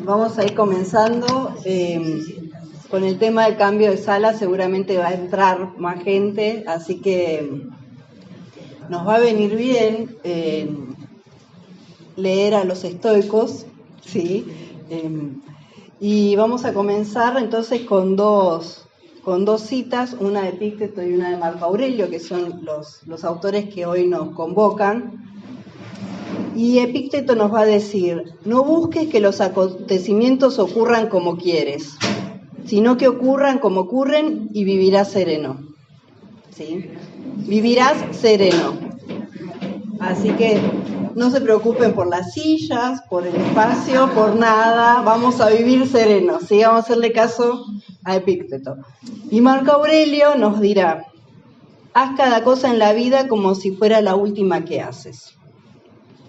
Vamos a ir comenzando con el tema del cambio de sala. Seguramente va a entrar más gente, así que nos va a venir bien leer a los estoicos, ¿sí? Y vamos a comenzar entonces con dos citas, una de Epicteto y una de Marco Aurelio, que son los autores que hoy nos convocan. Y Epicteto nos va a decir: no busques que los acontecimientos ocurran como quieres, sino que ocurran como ocurren y vivirás sereno. ¿Sí? Vivirás sereno. Así que no se preocupen por las sillas, por el espacio, por nada. Vamos a vivir serenos, ¿sí? Vamos a hacerle caso a Epicteto. Y Marco Aurelio nos dirá: haz cada cosa en la vida como si fuera la última que haces.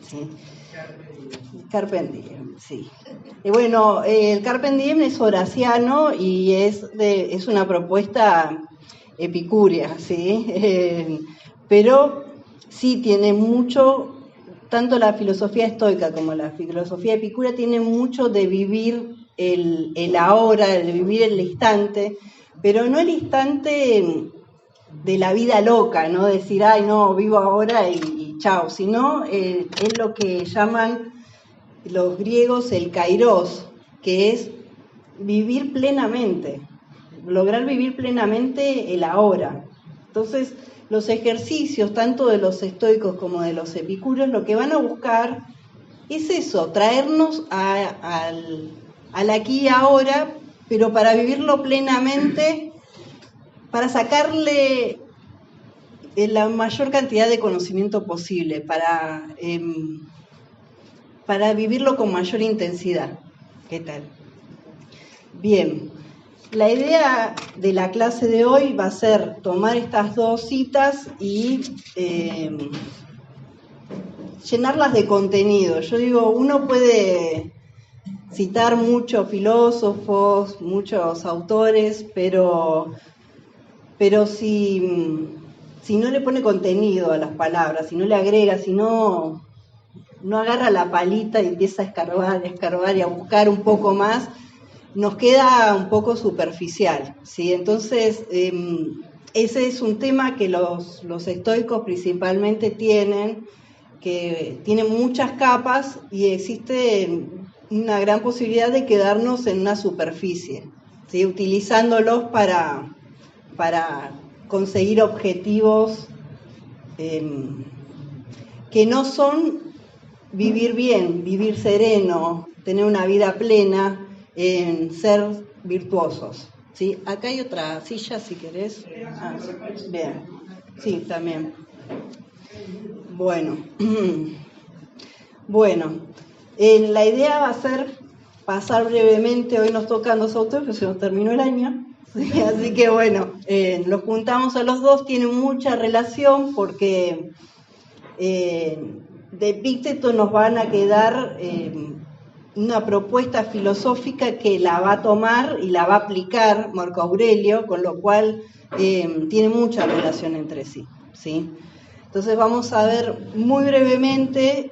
¿Sí? Carpe diem, sí. Y bueno, el Carpe diem es horaciano y es una propuesta epicúrea, ¿sí? Pero sí tiene mucho, tanto la filosofía estoica como la filosofía epicúrea tiene mucho de vivir el ahora, de vivir el instante, pero no el instante de la vida loca, ¿no? Decir, ay, no, vivo ahora y chao, sino es lo que llaman los griegos el kairos, que es vivir plenamente, lograr vivir plenamente el ahora. Entonces, los ejercicios, tanto de los estoicos como de los epicúreos, lo que van a buscar es eso, traernos al aquí y ahora, pero para vivirlo plenamente, para sacarle la mayor cantidad de conocimiento posible, para vivirlo con mayor intensidad. ¿Qué tal? Bien, la idea de la clase de hoy va a ser tomar estas dos citas y llenarlas de contenido. Yo digo, uno puede citar muchos filósofos, muchos autores, pero si no le pone contenido a las palabras, si no le agrega, si no agarra la palita y empieza a escarbar y a buscar un poco más, nos queda un poco superficial, ¿sí? Entonces, ese es un tema que los estoicos principalmente tienen, que tienen muchas capas y existe una gran posibilidad de quedarnos en una superficie, ¿sí? Utilizándolos para conseguir objetivos que no son vivir bien, vivir sereno, tener una vida plena, ser virtuosos. ¿Sí? Acá hay otra silla, si querés. Ah, bien. Sí, también. Bueno. Bueno, la idea va a ser pasar brevemente, hoy nos tocan dos autores, pero se nos terminó el año. Sí, así que bueno, los juntamos a los dos, tienen mucha relación porque de Epicteto nos van a quedar una propuesta filosófica que la va a tomar y la va a aplicar Marco Aurelio, con lo cual tiene mucha relación entre sí, ¿sí? Entonces vamos a ver muy brevemente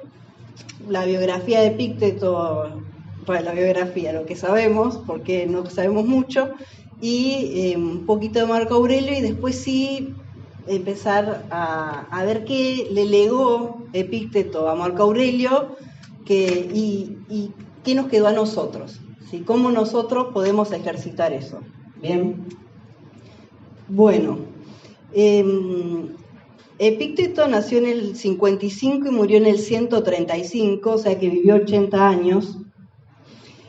la biografía de Epicteto, bueno, la biografía, lo que sabemos, porque no sabemos mucho, y un poquito de Marco Aurelio, y después sí empezar a ver qué le legó Epicteto a Marco Aurelio y qué nos quedó a nosotros, ¿sí? Cómo nosotros podemos ejercitar eso. Bien. Bueno, Epicteto nació en el 55 y murió en el 135, o sea que vivió 80 años.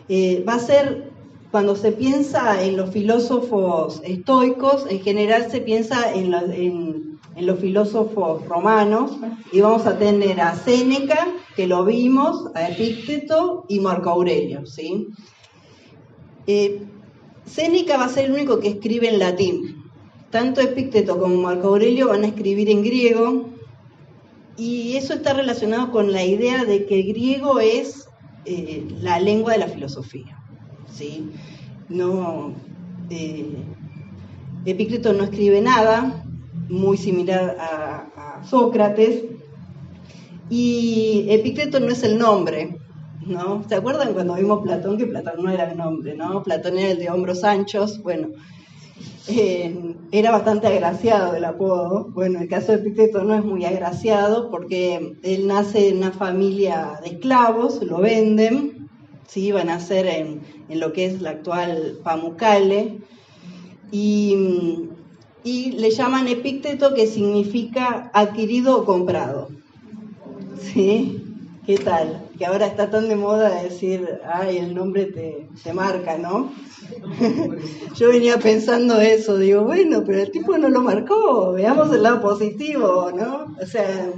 Va a ser, cuando se piensa en los filósofos estoicos, en general se piensa en los filósofos romanos, y vamos a tener a Séneca, que lo vimos, a Epicteto y Marco Aurelio, ¿sí? Séneca va a ser el único que escribe en latín. Tanto Epicteto como Marco Aurelio van a escribir en griego, y eso está relacionado con la idea de que el griego es la lengua de la filosofía, ¿sí? No, Epicteto no escribe nada, muy similar a Sócrates, y Epicteto no es el nombre, ¿no? ¿Se acuerdan cuando vimos Platón, que Platón no era un hombre, ¿no? Platón era el de hombros anchos, bueno, era bastante agraciado el apodo. Bueno, el caso de Epicteto no es muy agraciado porque él nace en una familia de esclavos, lo venden, ¿sí? Va a nacer en lo que es la actual Pamukkale, y le llaman Epicteto, que significa adquirido o comprado, ¿sí? ¿Qué tal? Que ahora está tan de moda decir, ay, el nombre te marca, ¿no? Yo venía pensando eso, digo, bueno, pero el tipo no lo marcó, veamos el lado positivo, ¿no? O sea,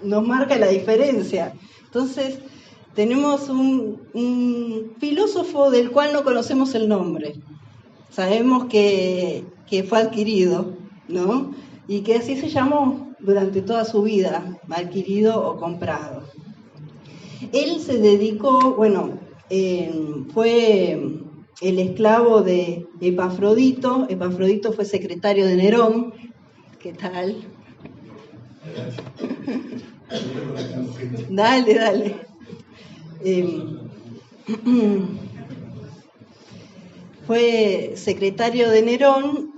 nos marca la diferencia. Entonces, tenemos un filósofo del cual no conocemos el nombre. Sabemos que fue adquirido, ¿no? Y que así se llamó durante toda su vida, adquirido o comprado. Él se dedicó, bueno, fue el esclavo de Epafrodito. Epafrodito fue secretario de Nerón. ¿Qué tal? Dale. Fue secretario de Nerón,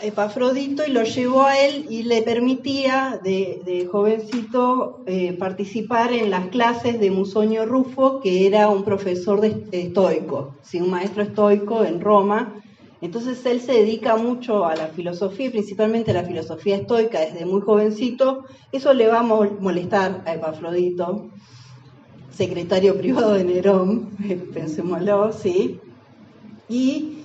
Epafrodito, y lo llevó a él y le permitía de jovencito participar en las clases de Musonio Rufo, que era un profesor estoico, ¿sí? Un maestro estoico en Roma. Entonces él se dedica mucho a la filosofía, y principalmente a la filosofía estoica desde muy jovencito. Eso le va a molestar a Epafrodito, secretario privado de Nerón, pensémoslo, ¿sí? Y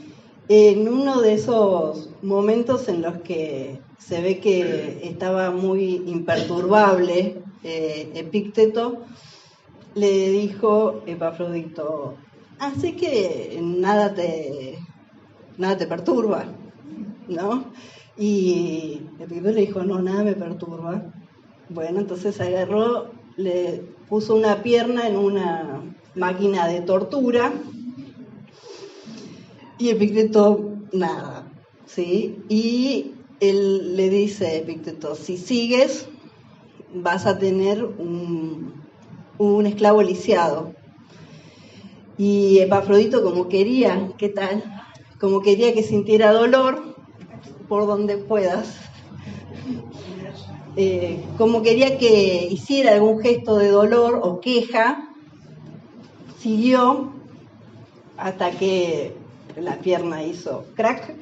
en uno de esos momentos en los que se ve que estaba muy imperturbable Epicteto, le dijo Epafrodito, así que nada te perturba, ¿no? Y Epicteto le dijo, no, nada me perturba. Bueno, entonces agarró, le puso una pierna en una máquina de tortura, y Epicteto, nada, ¿sí? Y él le dice a Epicteto, si sigues, vas a tener un esclavo lisiado. Y Epafrodito, como quería, ¿qué tal? Como quería que sintiera dolor por donde puedas. Como quería que hiciera algún gesto de dolor o queja, siguió hasta que la pierna hizo crack,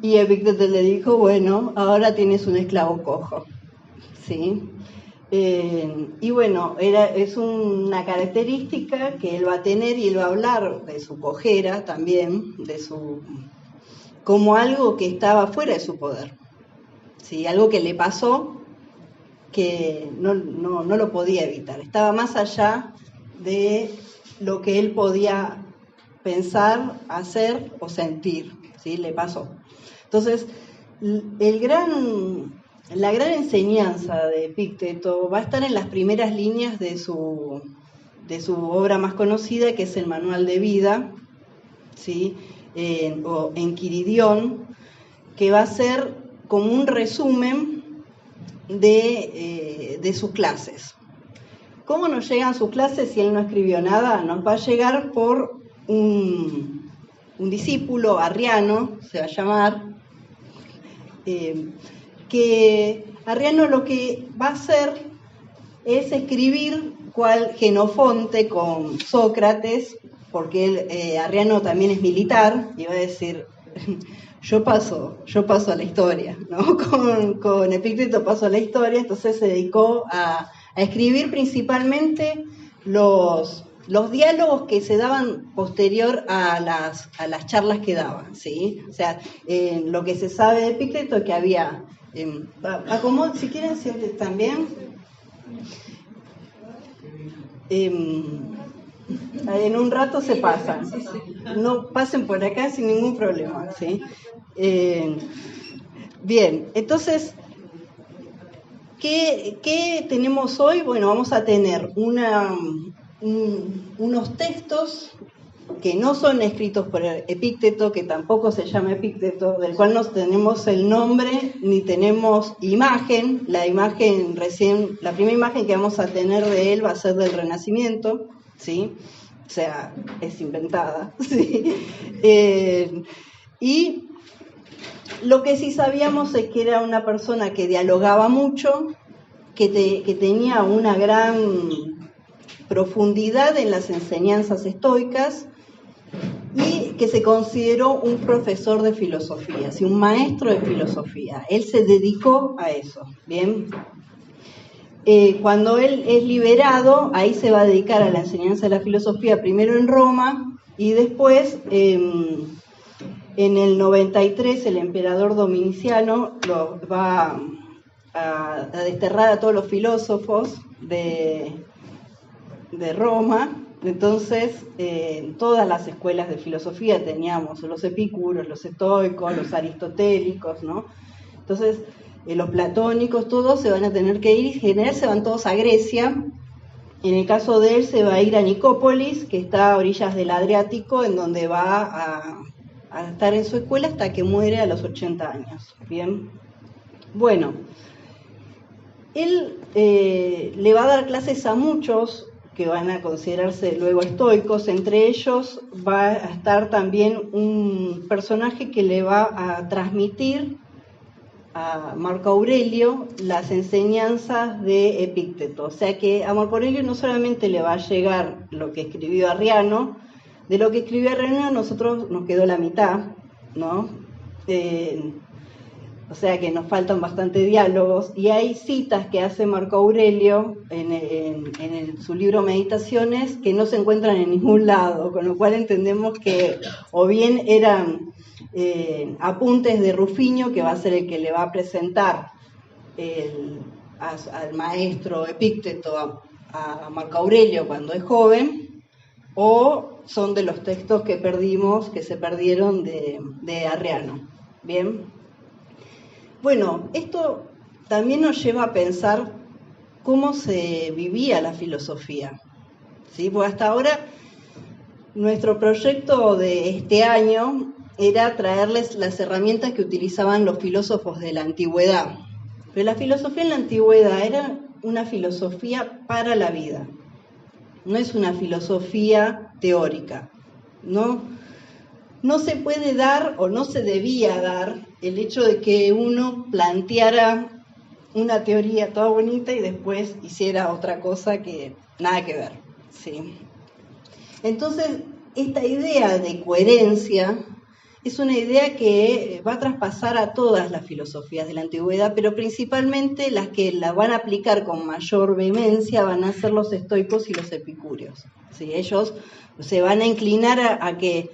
y Epicteto le dijo, bueno, ahora tienes un esclavo cojo, ¿sí? Y bueno, es una característica que él va a tener, y él va a hablar de su cojera también, como algo que estaba fuera de su poder, ¿sí? Algo que le pasó que no lo podía evitar, estaba más allá de lo que él podía pensar, hacer o sentir, ¿sí? Le pasó. Entonces, la gran enseñanza de Epicteto va a estar en las primeras líneas de su obra más conocida, que es el Manual de Vida, ¿sí? O Enquiridión, que va a ser como un resumen de sus clases. ¿Cómo nos llegan sus clases si él no escribió nada? Nos va a llegar por un discípulo, Arriano, se va a llamar, que Arriano lo que va a hacer es escribir cual Genofonte con Sócrates, porque Arriano también es militar, y va a decir, yo paso a la historia, ¿no? Con Epicteto paso a la historia. Entonces se dedicó a escribir principalmente los diálogos que se daban posterior a las charlas que daban, ¿sí? O sea, lo que se sabe de Epicteto es que había, si quieren, siempre también, en un rato se pasan, no pasen por acá sin ningún problema, ¿sí? Bien, entonces, ¿qué tenemos hoy? Bueno, vamos a tener unos textos que no son escritos por Epicteto, que tampoco se llama Epicteto, del cual no tenemos el nombre ni tenemos imagen. La primera imagen que vamos a tener de él va a ser del Renacimiento, ¿sí? O sea, es inventada, ¿sí? Y lo que sí sabíamos es que era una persona que dialogaba mucho, que tenía una gran profundidad en las enseñanzas estoicas y que se consideró un profesor de filosofía, ¿sí? Un maestro de filosofía. Él se dedicó a eso, ¿bien? Cuando él es liberado, ahí se va a dedicar a la enseñanza de la filosofía, primero en Roma y después, en el 93, el emperador Dominiciano va a desterrar a todos los filósofos de Roma. Entonces, en todas las escuelas de filosofía teníamos los epicúreos, los estoicos, los aristotélicos, ¿no? Entonces, los platónicos, todos se van a tener que ir, y en general se van todos a Grecia. En el caso de él se va a ir a Nicópolis, que está a orillas del Adriático, en donde va a estar en su escuela hasta que muere a los 80 años. Bien, bueno, él le va a dar clases a muchos que van a considerarse luego estoicos. Entre ellos va a estar también un personaje que le va a transmitir a Marco Aurelio las enseñanzas de Epícteto. O sea que a Marco Aurelio no solamente le va a llegar lo que escribió Arriano, de lo que escribió Arriano a nosotros nos quedó la mitad, ¿no? O sea que nos faltan bastante diálogos, y hay citas que hace Marco Aurelio en su libro Meditaciones que no se encuentran en ningún lado, con lo cual entendemos que o bien eran apuntes de Rufinio, que va a ser el que le va a presentar al maestro Epícteto a Marco Aurelio cuando es joven, o son de los textos que perdimos, que se perdieron de Arriano. Bien. Bueno, esto también nos lleva a pensar cómo se vivía la filosofía, ¿sí? Porque hasta ahora nuestro proyecto de este año era traerles las herramientas que utilizaban los filósofos de la antigüedad. Pero la filosofía en la antigüedad era una filosofía para la vida, no es una filosofía teórica, no se puede dar o no se debía dar el hecho de que uno planteara una teoría toda bonita y después hiciera otra cosa que nada que ver, ¿sí? Entonces, esta idea de coherencia es una idea que va a traspasar a todas las filosofías de la antigüedad, pero principalmente las que la van a aplicar con mayor vehemencia van a ser los estoicos y los epicúreos, ¿sí? Ellos se van a inclinar a que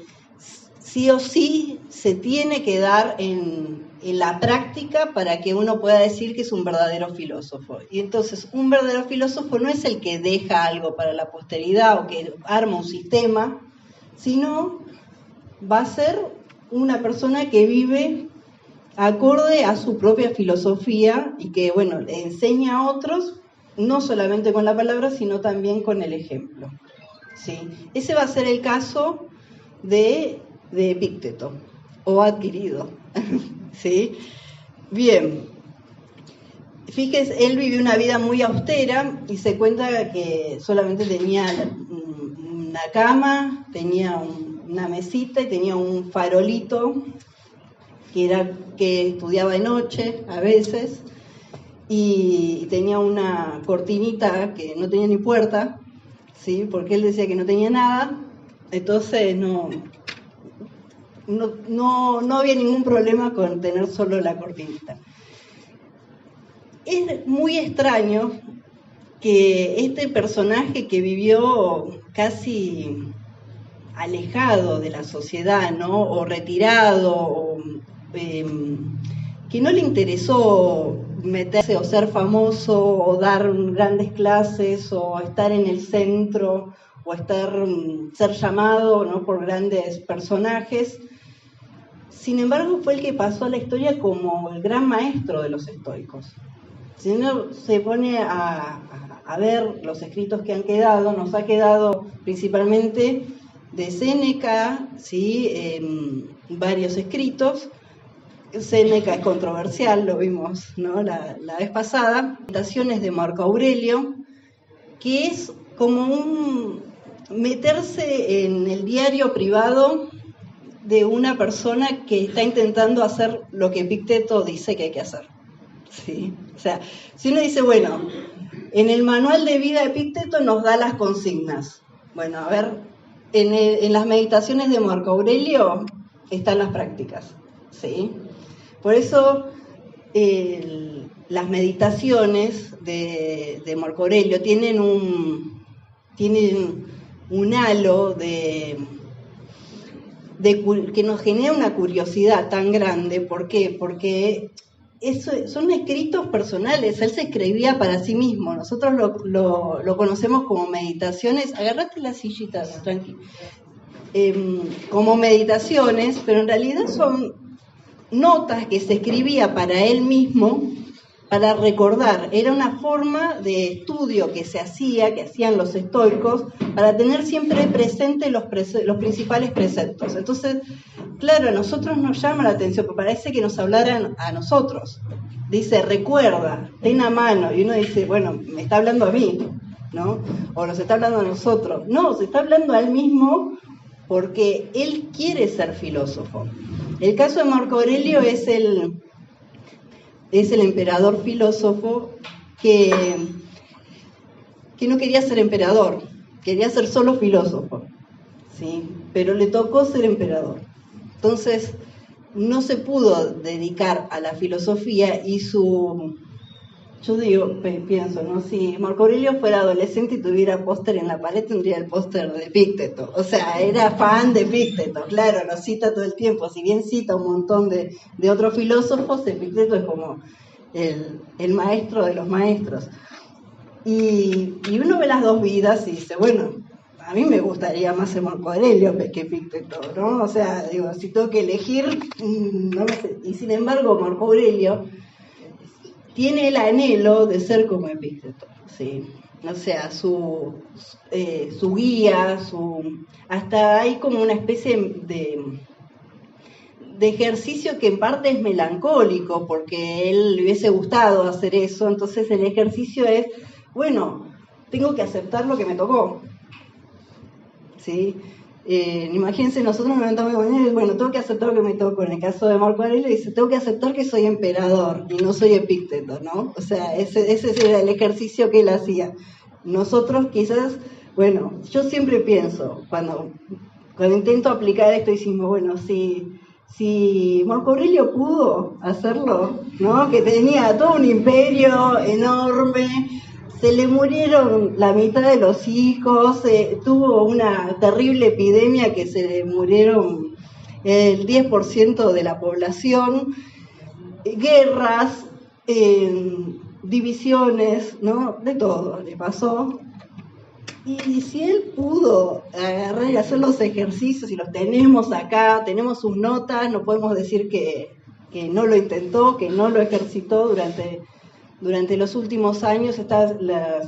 sí o sí se tiene que dar en la práctica para que uno pueda decir que es un verdadero filósofo. Y entonces, un verdadero filósofo no es el que deja algo para la posteridad o que arma un sistema, sino va a ser una persona que vive acorde a su propia filosofía y que, bueno, le enseña a otros, no solamente con la palabra, sino también con el ejemplo, ¿sí? Ese va a ser el caso de Epícteto, o adquirido, ¿sí? Bien, fíjese, él vivió una vida muy austera y se cuenta que solamente tenía una cama, tenía una mesita y tenía un farolito que estudiaba de noche a veces, y tenía una cortinita que no tenía ni puerta, ¿sí? Porque él decía que no tenía nada, entonces no había ningún problema con tener solo la cortinita. Es muy extraño que este personaje que vivió casi alejado de la sociedad, ¿no? O retirado, que no le interesó meterse o ser famoso o dar grandes clases o estar en el centro o ser llamado, ¿no? Por grandes personajes. Sin embargo, fue el que pasó a la historia como el gran maestro de los estoicos. Si uno se pone a ver los escritos que han quedado, nos ha quedado principalmente de Séneca, ¿sí? Varios escritos. Séneca es controversial, lo vimos, ¿no? la vez pasada. Meditaciones de Marco Aurelio, que es como meterse en el diario privado de una persona que está intentando hacer lo que Epicteto dice que hay que hacer. ¿Sí? O sea, si uno dice, bueno, en el manual de vida de Epicteto nos da las consignas. Bueno, a ver, en las meditaciones de Marco Aurelio están las prácticas. ¿Sí? Por eso las meditaciones de Marco Aurelio tienen un halo que nos genera una curiosidad tan grande. ¿Por qué? Porque son escritos personales, él se escribía para sí mismo, nosotros lo conocemos como meditaciones, agarrate las sillitas, tranqui, como meditaciones, pero en realidad son notas que se escribía para él mismo, para recordar. Era una forma de estudio que hacían los estoicos, para tener siempre presente los principales preceptos. Entonces, claro, a nosotros nos llama la atención, porque parece que nos hablaran a nosotros. Dice, recuerda, ten a mano. Y uno dice, bueno, me está hablando a mí, ¿no? O nos está hablando a nosotros. No, se está hablando a él mismo porque él quiere ser filósofo. El caso de Marco Aurelio es el emperador filósofo que no quería ser emperador, quería ser solo filósofo, ¿sí? Pero le tocó ser emperador. Entonces, no se pudo dedicar a la filosofía y yo digo, pienso, ¿no? Si Marco Aurelio fuera adolescente y tuviera póster en la pared, tendría el póster de Epicteto. O sea, era fan de Epicteto, claro, lo cita todo el tiempo. Si bien cita un montón de otros filósofos, Epicteto es como el maestro de los maestros. Y uno ve las dos vidas y dice, bueno, a mí me gustaría más ser Marco Aurelio que Epicteto, ¿no? O sea, digo, si tengo que elegir, no me sé. Y sin embargo, Marco Aurelio tiene el anhelo de ser como Epicteto, ¿sí? O sea, su guía, hasta hay como una especie de ejercicio que en parte es melancólico, porque él le hubiese gustado hacer eso. Entonces el ejercicio es, bueno, tengo que aceptar lo que me tocó, ¿sí? Imagínense, nosotros nos levantamos de mañana y bueno, tengo que aceptar lo que me tocó. En el caso de Marco Aurelio dice, tengo que aceptar que soy emperador y no soy Epicteto, ¿no? O sea, ese era el ejercicio que él hacía. Nosotros quizás, bueno, yo siempre pienso, cuando intento aplicar esto, decimos, bueno, si Marco Aurelio pudo hacerlo, ¿no? Que tenía todo un imperio enorme, se le murieron la mitad de los hijos, tuvo una terrible epidemia que se le murieron el 10% de la población, guerras, divisiones, ¿no? De todo le pasó. Y si él pudo agarrar y hacer los ejercicios, y los tenemos acá, tenemos sus notas, no podemos decir que no lo intentó, que no lo ejercitó durante los últimos años.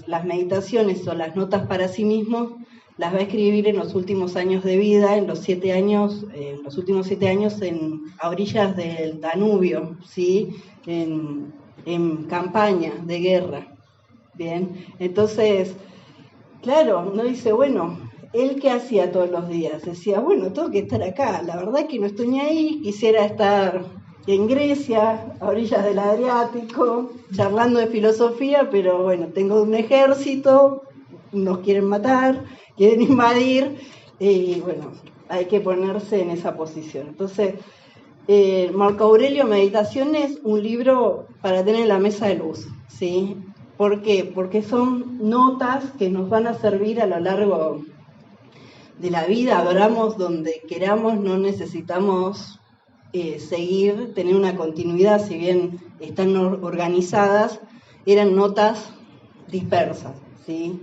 Las meditaciones o las notas para sí mismo las va a escribir en los últimos años de vida, en los últimos 7 años a orillas del Danubio, ¿sí? En campaña de guerra. Bien, entonces, claro, uno dice, bueno, ¿él qué hacía todos los días? Decía, bueno, tengo que estar acá, la verdad es que no estoy ni ahí, quisiera estar en Grecia, a orillas del Adriático, charlando de filosofía, pero bueno, tengo un ejército, nos quieren matar, quieren invadir, y bueno, hay que ponerse en esa posición. Entonces, Marco Aurelio Meditaciones, un libro para tener en la mesa de luz, ¿sí? ¿Por qué? Porque son notas que nos van a servir a lo largo de la vida, adoramos donde queramos, no necesitamos tener una continuidad, si bien están organizadas, eran notas dispersas, ¿sí?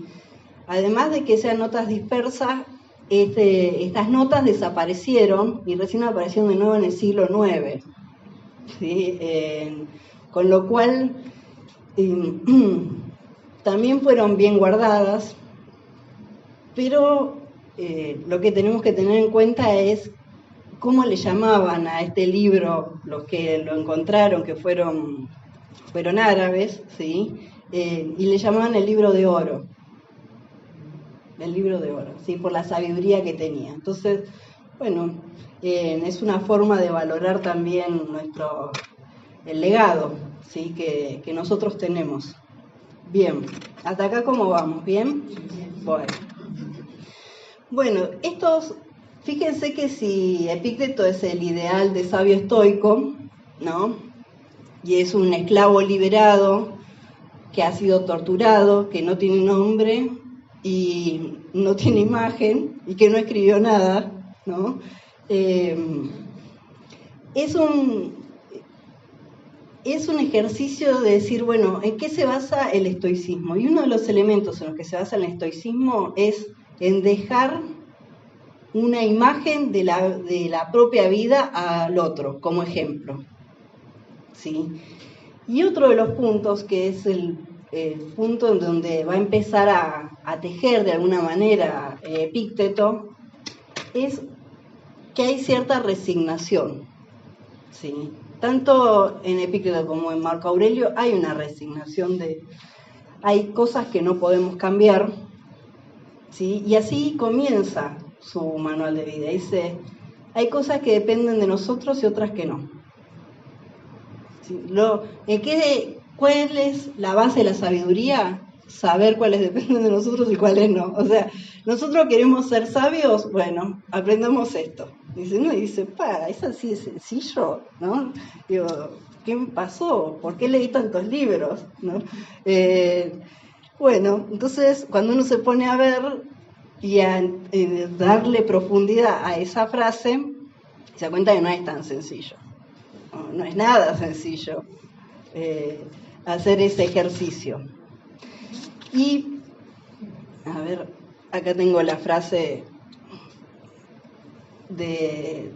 Además de que sean notas dispersas, estas notas desaparecieron y recién aparecieron de nuevo en el siglo IX, ¿sí? Con lo cual también fueron bien guardadas, pero lo que tenemos que tener en cuenta es cómo le llamaban a este libro los que lo encontraron, que fueron árabes, ¿sí? Y le llamaban el libro de oro. el libro de oro, ¿sí? Por la sabiduría que tenía. Entonces, bueno, es una forma de valorar también el legado, ¿sí? que nosotros tenemos. Bien, ¿hasta acá cómo vamos? ¿Bien? Bueno, fíjense que si Epicteto es el ideal de sabio estoico, ¿no? Y es un esclavo liberado que ha sido torturado, que no tiene nombre y no tiene imagen y que no escribió nada, ¿no? Es un ejercicio de decir, bueno, ¿en qué se basa el estoicismo? Y uno de los elementos en los que se basa el estoicismo es en dejar una imagen de la propia vida al otro, como ejemplo, ¿sí? Y otro de los puntos, que es el punto en donde va a empezar a tejer de alguna manera Epicteto, es que hay cierta resignación, ¿sí? Tanto en Epicteto como en Marco Aurelio hay una resignación hay cosas que no podemos cambiar, ¿sí? Y así comienza su manual de vida. Dice, hay cosas que dependen de nosotros y otras que no. ¿Sí? ¿Cuál es la base de la sabiduría? Saber cuáles dependen de nosotros y cuáles no. O sea, nosotros queremos ser sabios, bueno, aprendamos esto. Dice, es así de sencillo, ¿no? Digo, ¿qué me pasó? ¿Por qué leí tantos libros? ¿No? Bueno, entonces cuando uno se pone a ver y a darle profundidad a esa frase, se da cuenta que no es tan sencillo. No es nada sencillo hacer ese ejercicio. Y, a ver, acá tengo la frase de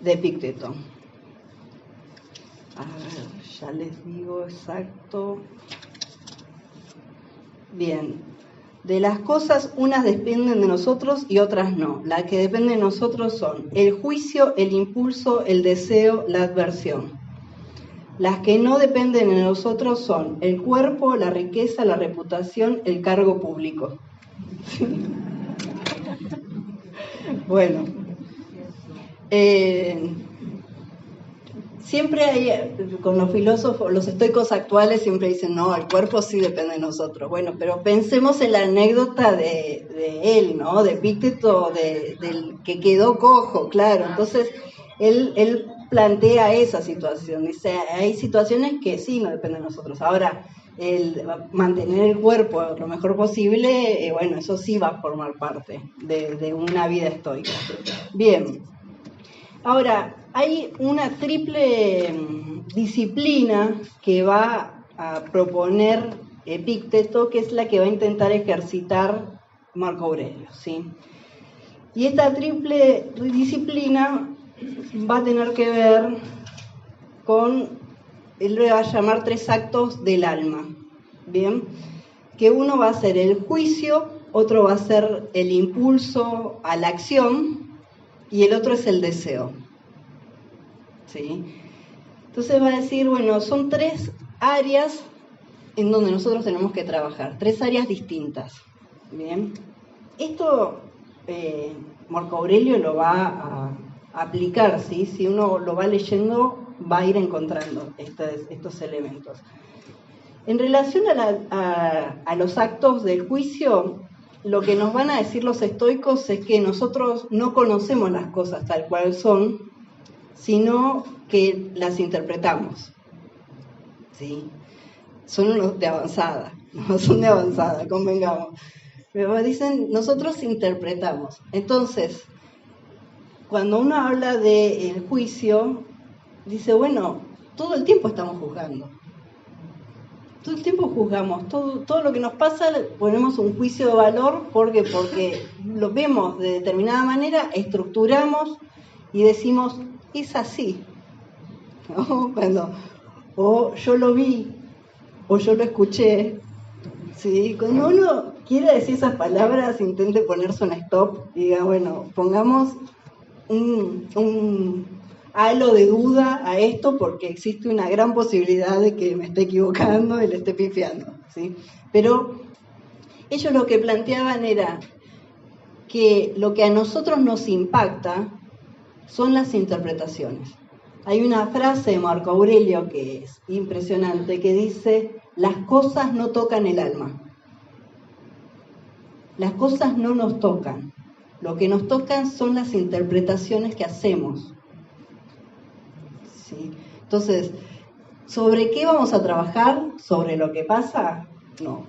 Epicteto. A ver, ya les digo exacto. Bien. De las cosas, unas dependen de nosotros y otras no. Las que dependen de nosotros son el juicio, el impulso, el deseo, la adversión. Las que no dependen de nosotros son el cuerpo, la riqueza, la reputación, el cargo público. Bueno, siempre hay, con los filósofos, los estoicos actuales siempre dicen, no, el cuerpo sí depende de nosotros. Bueno, pero pensemos en la anécdota de él, ¿no? De Epicteto, del que quedó cojo, claro. Entonces, él plantea esa situación. Dice, hay situaciones que sí no dependen de nosotros. Ahora, mantener el cuerpo lo mejor posible, bueno, eso sí va a formar parte de una vida estoica. Bien. Ahora, hay una triple disciplina que va a proponer Epicteto, que es la que va a intentar ejercitar Marco Aurelio, ¿sí? Y esta triple disciplina va a tener que ver con, él le va a llamar 3 actos del alma, ¿bien? Que uno va a ser el juicio, otro va a ser el impulso a la acción y el otro es el deseo. ¿Sí? Entonces va a decir, bueno, son 3 áreas en donde nosotros tenemos que trabajar, 3 áreas distintas. Bien, esto Marco Aurelio lo va a aplicar, ¿sí? Si uno lo va leyendo, va a ir encontrando estos elementos. En relación a los actos del juicio, lo que nos van a decir los estoicos es que nosotros no conocemos las cosas tal cual son, sino que las interpretamos, ¿sí? Son unos de avanzada, no son de avanzada, convengamos. Pero dicen, nosotros interpretamos. Entonces, cuando uno habla del juicio, dice, bueno, todo el tiempo estamos juzgando. Todo el tiempo juzgamos, todo lo que nos pasa ponemos un juicio de valor porque lo vemos de determinada manera, estructuramos y decimos, es así, ¿no? O yo lo vi, o yo lo escuché, ¿sí? Cuando uno quiere decir esas palabras, intente ponerse un stop y diga, bueno, pongamos un halo de duda a esto porque existe una gran posibilidad de que me esté equivocando y le esté pifiando, ¿sí? Pero Ellos lo que planteaban era que lo que a nosotros nos impacta son las interpretaciones. Hay una frase de Marco Aurelio que es impresionante, que dice: las cosas no tocan el alma. Las cosas no nos tocan. Lo que nos tocan son las interpretaciones que hacemos. ¿Sí? Entonces, ¿sobre qué vamos a trabajar? ¿Sobre lo que pasa? No,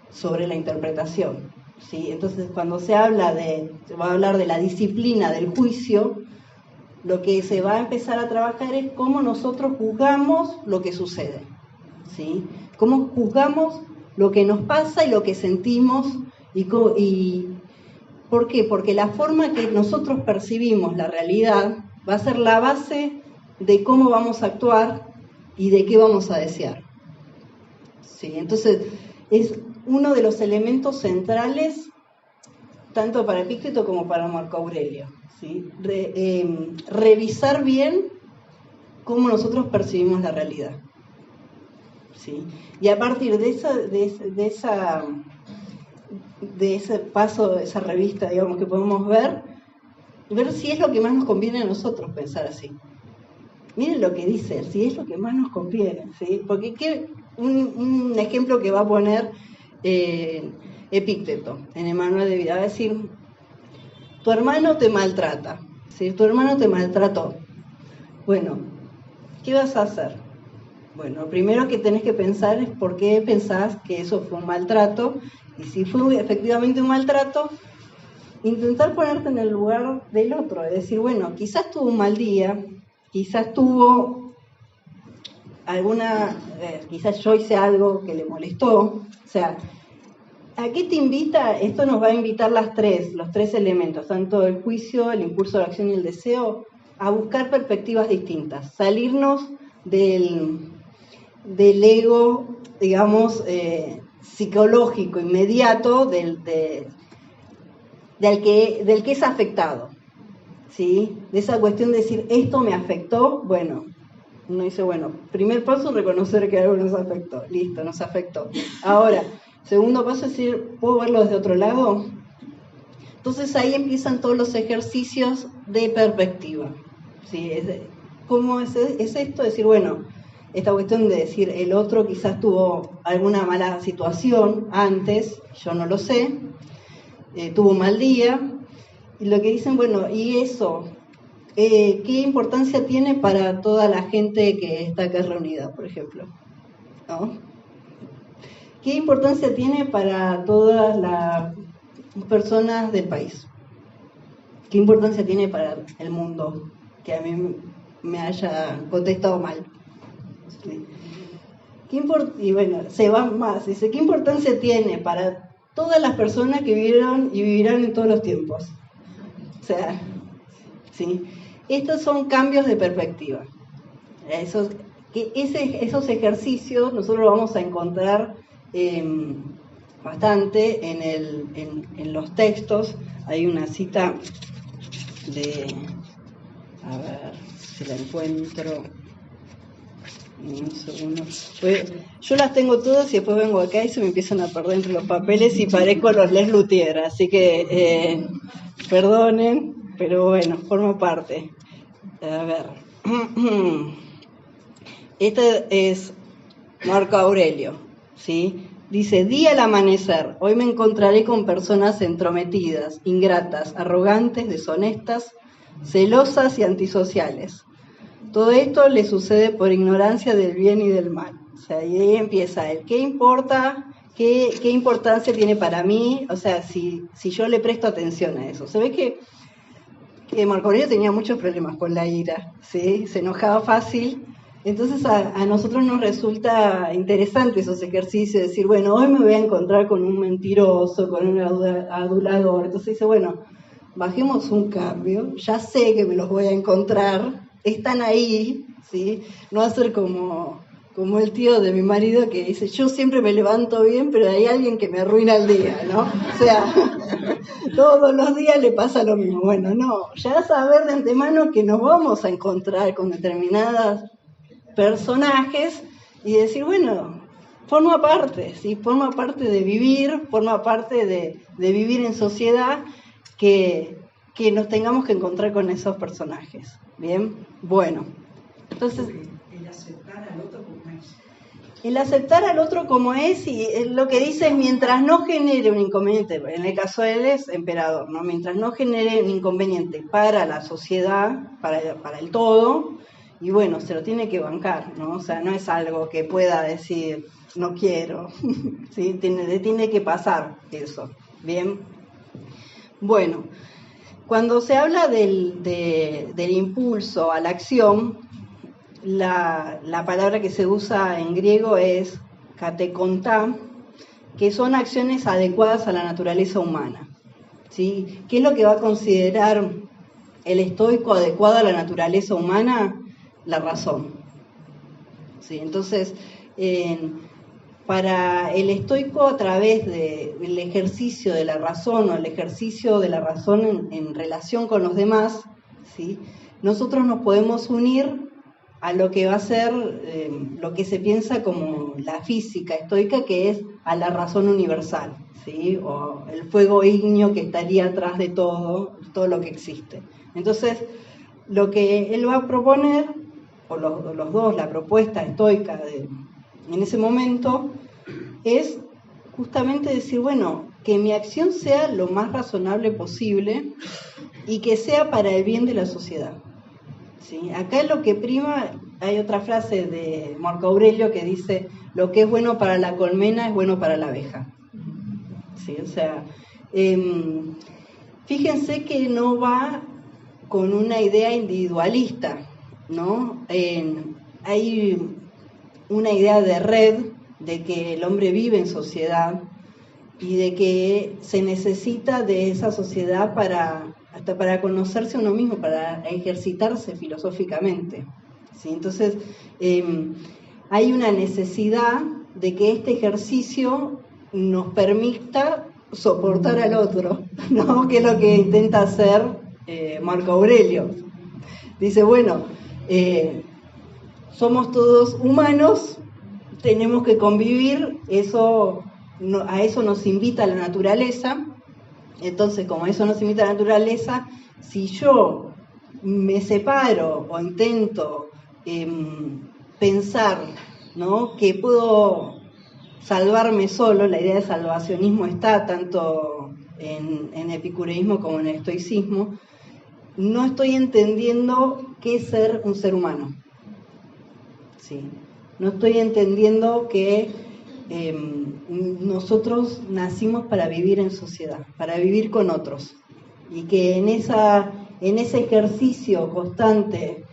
sobre la interpretación. ¿Sí? Entonces, cuando se va a hablar de la disciplina del juicio, lo que se va a empezar a trabajar es cómo nosotros juzgamos lo que sucede. ¿Sí? Cómo juzgamos lo que nos pasa y lo que sentimos. Y ¿por qué? Porque la forma que nosotros percibimos la realidad va a ser la base de cómo vamos a actuar y de qué vamos a desear. ¿Sí? Entonces, es uno de los elementos centrales tanto para Epicteto como para Marco Aurelio. ¿Sí? Revisar bien cómo nosotros percibimos la realidad. ¿Sí? Y a partir de ese paso, de esa revista, digamos, que podemos ver si es lo que más nos conviene a nosotros pensar así. Miren lo que dice, si es lo que más nos conviene, ¿sí? Porque un ejemplo que va a poner Epicteto en el manual de vida, va a decir: tu hermano te maltrata, ¿sí? Tu hermano te maltrató. Bueno, ¿qué vas a hacer? Bueno, lo primero que tenés que pensar es por qué pensás que eso fue un maltrato, y si fue efectivamente un maltrato, intentar ponerte en el lugar del otro, es decir, bueno, quizás tuvo un mal día, quizás tuvo quizás yo hice algo que le molestó, o sea, ¿a qué te invita? Esto nos va a invitar los tres elementos, tanto el juicio, el impulso de la acción y el deseo, a buscar perspectivas distintas, salirnos del ego, digamos, psicológico, inmediato, del que es afectado, ¿sí? De esa cuestión de decir, esto me afectó, bueno, uno dice, bueno, primer paso, reconocer que algo nos afectó, listo, nos afectó. Ahora, segundo paso es decir, ¿puedo verlo desde otro lado? Entonces ahí empiezan todos los ejercicios de perspectiva, ¿sí? ¿Cómo es esto? Decir, bueno, esta cuestión de decir, el otro quizás tuvo alguna mala situación antes, yo no lo sé, tuvo un mal día, y lo que dicen, bueno, ¿y eso qué importancia tiene para toda la gente que está acá reunida, por ejemplo? ¿No? ¿Qué importancia tiene para todas las personas del país? ¿Qué importancia tiene para el mundo que a mí me haya contestado mal? ¿Sí? Y bueno, se va más, dice, ¿qué importancia tiene para todas las personas que vivieron y vivirán en todos los tiempos? O sea, ¿sí? Estos son cambios de perspectiva. Esos ejercicios nosotros los vamos a encontrar bastante en los textos. Hay una cita a ver si la encuentro. Un segundo. Yo las tengo todas y después vengo acá y se me empiezan a perder entre los papeles y parezco los Les Luthier, así que perdonen, pero bueno, forma parte. A ver. Este es Marco Aurelio, ¿sí? Dice, di al amanecer, hoy me encontraré con personas entrometidas, ingratas, arrogantes, deshonestas, celosas y antisociales. Todo esto le sucede por ignorancia del bien y del mal. O sea, y ahí empieza el ¿qué importa? ¿Qué importancia tiene para mí? O sea, si yo le presto atención a eso. Se ve que Marco Aurelio tenía muchos problemas con la ira, ¿sí? Se enojaba fácil. Entonces a nosotros nos resulta interesante esos ejercicios, de decir, bueno, hoy me voy a encontrar con un mentiroso, con un adulador. Entonces dice, bueno, bajemos un cambio, ya sé que me los voy a encontrar, están ahí, ¿sí? No va a ser como el tío de mi marido que dice, yo siempre me levanto bien, pero hay alguien que me arruina el día, ¿no? O sea, todos los días le pasa lo mismo. Bueno, no, ya saber de antemano que nos vamos a encontrar con determinados personajes y decir, bueno, forma parte, ¿sí? Forma parte de vivir, forma parte de vivir en sociedad, que nos tengamos que encontrar con esos personajes. Bien, bueno, entonces el aceptar al otro como es. El aceptar al otro como es, y lo que dice es mientras no genere un inconveniente, en el caso de él es emperador, ¿no? Mientras no genere un inconveniente para la sociedad, para el todo, y bueno, se lo tiene que bancar, ¿no? O sea, no es algo que pueda decir, no quiero, ¿sí? Tiene que pasar eso, ¿bien? Bueno, cuando se habla del impulso a la acción, la palabra que se usa en griego es katekontá, que son acciones adecuadas a la naturaleza humana, ¿sí? ¿Qué es lo que va a considerar el estoico adecuado a la naturaleza humana? La razón, ¿sí? Entonces, para el estoico, a través del ejercicio de la razón o el ejercicio de la razón en relación con los demás, ¿sí? Nosotros nos podemos unir a lo que va a ser lo que se piensa como la física estoica, que es a la razón universal, ¿sí? O el fuego ígneo que estaría atrás de todo lo que existe. Entonces, lo que él va a proponer, o los dos, la propuesta estoica en ese momento, es justamente decir, bueno, que mi acción sea lo más razonable posible y que sea para el bien de la sociedad. ¿Sí? Acá lo que prima, hay otra frase de Marco Aurelio que dice, lo que es bueno para la colmena es bueno para la abeja. ¿Sí? O sea, fíjense que no va con una idea individualista, ¿no? Hay una idea de red, de que el hombre vive en sociedad y de que se necesita de esa sociedad hasta para conocerse a uno mismo, para ejercitarse filosóficamente, ¿sí? Entonces, hay una necesidad de que este ejercicio nos permita soportar al otro, ¿no? Que es lo que intenta hacer Marco Aurelio. Dice, bueno, somos todos humanos, tenemos que convivir, a eso nos invita la naturaleza. Entonces, como eso nos invita a la naturaleza, si yo me separo o intento pensar, ¿no?, que puedo salvarme solo, la idea de salvacionismo está tanto en epicureísmo como en estoicismo, no estoy entendiendo qué es ser un ser humano. ¿Sí? No estoy entendiendo que nosotros nacimos para vivir en sociedad, para vivir con otros, y que en ese ejercicio constante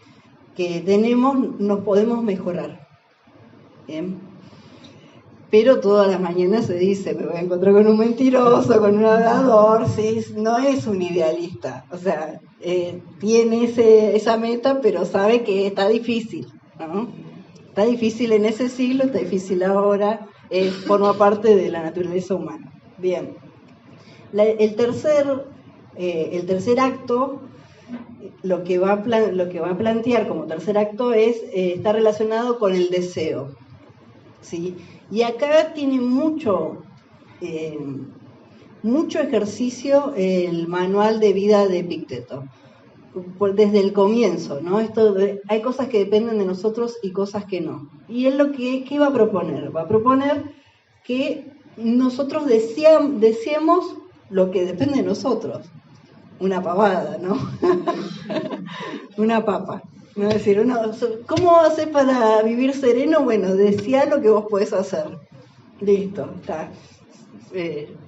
que tenemos nos podemos mejorar. ¿Bien? Pero todas las mañanas se dice, me voy a encontrar con un mentiroso, con un hablador, ¿sí? No es un idealista, o sea, tiene esa meta, pero sabe que está difícil, ¿no? Está difícil en ese siglo, está difícil ahora, forma parte de la naturaleza humana. Bien. El tercer acto, lo que va a plantear como tercer acto está relacionado con el deseo, ¿sí? Y acá tiene mucho ejercicio el manual de vida de Epicteto. Desde el comienzo, ¿no? Hay cosas que dependen de nosotros y cosas que no. Y él ¿qué va a proponer? Va a proponer que nosotros deseemos lo que depende de nosotros. Una pavada, ¿no? Una papa. ¿No? Es decir, ¿cómo haces para vivir sereno? Bueno, desea lo que vos podés hacer. Listo, está.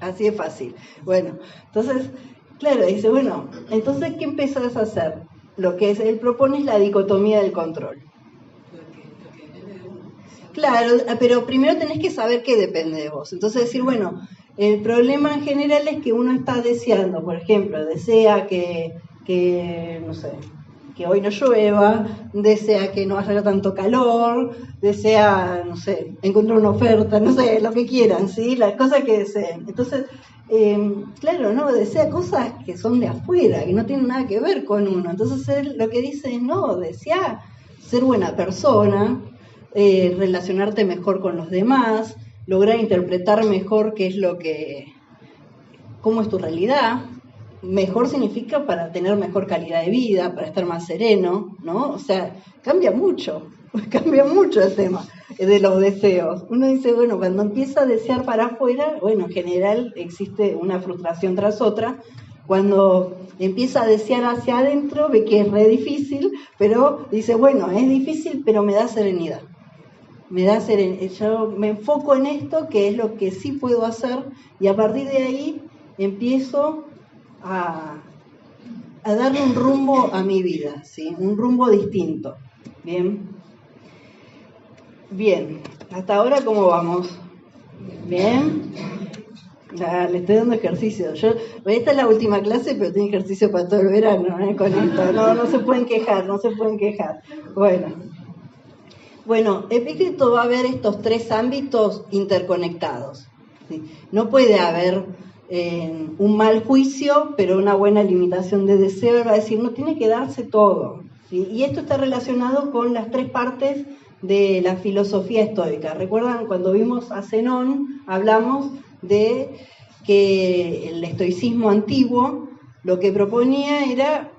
Así es fácil. Bueno, entonces, claro, dice, bueno, entonces, ¿qué empezás a hacer? Lo que él propone es la dicotomía del control. Claro, pero primero tenés que saber qué depende de vos. Entonces decir, bueno, el problema en general es que uno está deseando, por ejemplo, desea que no sé, que hoy no llueva, desea que no haya tanto calor, desea, no sé, encontrar una oferta, no sé, lo que quieran, ¿sí? Las cosas que deseen. Entonces, claro, no, desea cosas que son de afuera, que no tienen nada que ver con uno. Entonces él lo que dice es, no, desea ser buena persona, relacionarte mejor con los demás, lograr interpretar mejor cómo es tu realidad. Mejor significa para tener mejor calidad de vida, para estar más sereno, ¿no? O sea, cambia mucho el tema de los deseos. Uno dice, bueno, cuando empieza a desear para afuera, bueno, en general existe una frustración tras otra. Cuando empieza a desear hacia adentro, ve que es re difícil, pero dice, bueno, es difícil, pero me da serenidad. Yo me enfoco en esto, que es lo que sí puedo hacer, y a partir de ahí empiezo a darle un rumbo a mi vida, ¿sí? Un rumbo distinto. Bien, hasta ahora ¿cómo vamos? Bien. Le estoy dando ejercicio. Esta es la última clase, pero tiene ejercicio para todo el verano, con esto. No se pueden quejar. Bueno, Epicteto va a ver estos tres ámbitos interconectados, ¿sí? No puede haber un mal juicio, pero una buena limitación de deseo. Él va a decir, no, tiene que darse todo, ¿sí? Y esto está relacionado con las tres partes de la filosofía estoica. ¿Recuerdan cuando vimos a Zenón? Hablamos de que el estoicismo antiguo lo que proponía era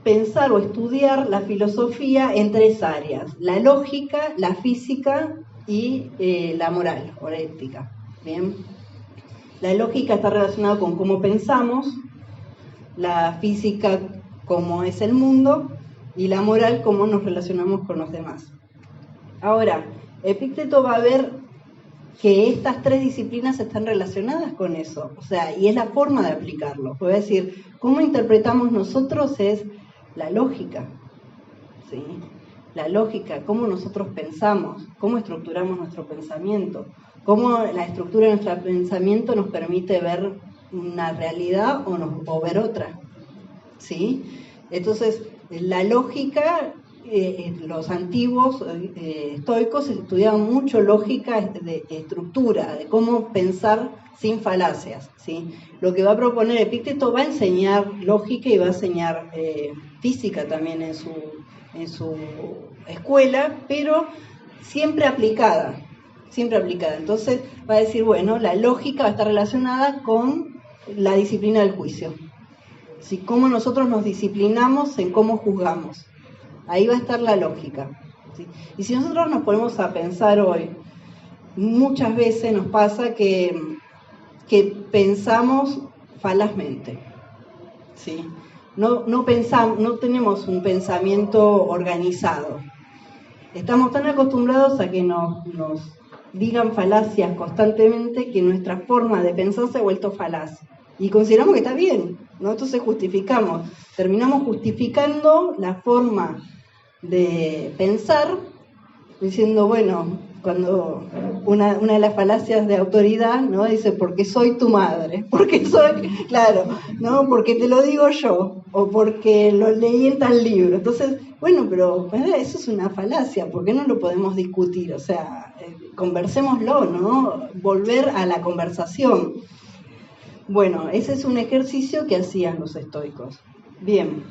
pensar o estudiar la filosofía en tres áreas: la lógica, la física y la moral o la ética. Bien. La lógica está relacionada con cómo pensamos, la física cómo es el mundo y la moral cómo nos relacionamos con los demás. Ahora, Epicteto va a ver que estas tres disciplinas están relacionadas con eso, o sea, y es la forma de aplicarlo. Voy a decir, cómo interpretamos nosotros es la lógica, ¿sí? La lógica, cómo nosotros pensamos, cómo estructuramos nuestro pensamiento, cómo la estructura de nuestro pensamiento nos permite ver una realidad o ver otra, ¿sí? Entonces, la lógica, los antiguos estoicos estudiaban mucho lógica de estructura, de cómo pensar sin falacias, ¿sí? Lo que va a proponer Epicteto va a enseñar lógica y va a enseñar física también en su escuela, pero siempre aplicada. Entonces va a decir, bueno, la lógica va a estar relacionada con la disciplina del juicio, ¿sí? Cómo nosotros nos disciplinamos en cómo juzgamos. Ahí va a estar la lógica, ¿sí? Y si nosotros nos ponemos a pensar hoy, muchas veces nos pasa que pensamos falazmente, ¿sí? No tenemos un pensamiento organizado. Estamos tan acostumbrados a que nos digan falacias constantemente que nuestra forma de pensar se ha vuelto falaz. Y consideramos que está bien, ¿no? Entonces terminamos justificando la forma de pensar, diciendo, bueno, cuando una de las falacias de autoridad, ¿no? Dice, porque soy tu madre, porque te lo digo yo, o porque lo leí en tal libro. Entonces, bueno, pero eso es una falacia, ¿por qué no lo podemos discutir? O sea, conversémoslo, ¿no? Volver a la conversación. Bueno, ese es un ejercicio que hacían los estoicos. Bien.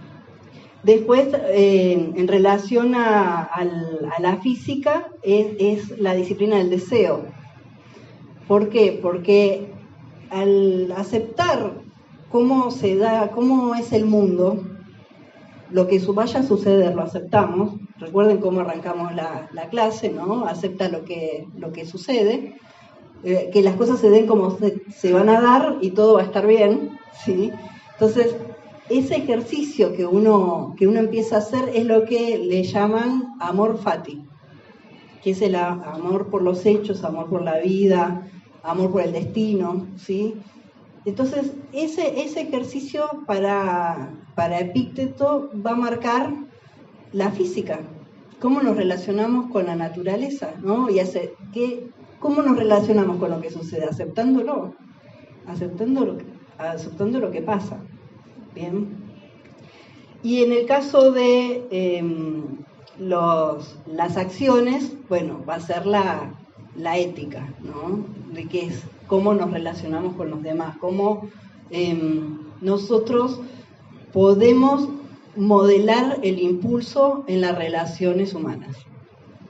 Después, en relación a la física, es la disciplina del deseo. ¿Por qué? Porque al aceptar cómo es el mundo, lo que vaya a suceder lo aceptamos. Recuerden cómo arrancamos la clase, ¿no? Acepta lo que sucede, que las cosas se den como se van a dar y todo va a estar bien, ¿sí? Entonces, ese ejercicio que uno empieza a hacer es lo que le llaman amor fati, que es el amor por los hechos, amor por la vida, amor por el destino, ¿sí? Entonces, ese ejercicio para Epicteto va a marcar la física, cómo nos relacionamos con la naturaleza, ¿no? Y cómo nos relacionamos con lo que sucede, aceptando lo que pasa. Bien. Y en el caso de las acciones, bueno, va a ser la ética, ¿no? De qué es cómo nos relacionamos con los demás, cómo nosotros podemos modelar el impulso en las relaciones humanas.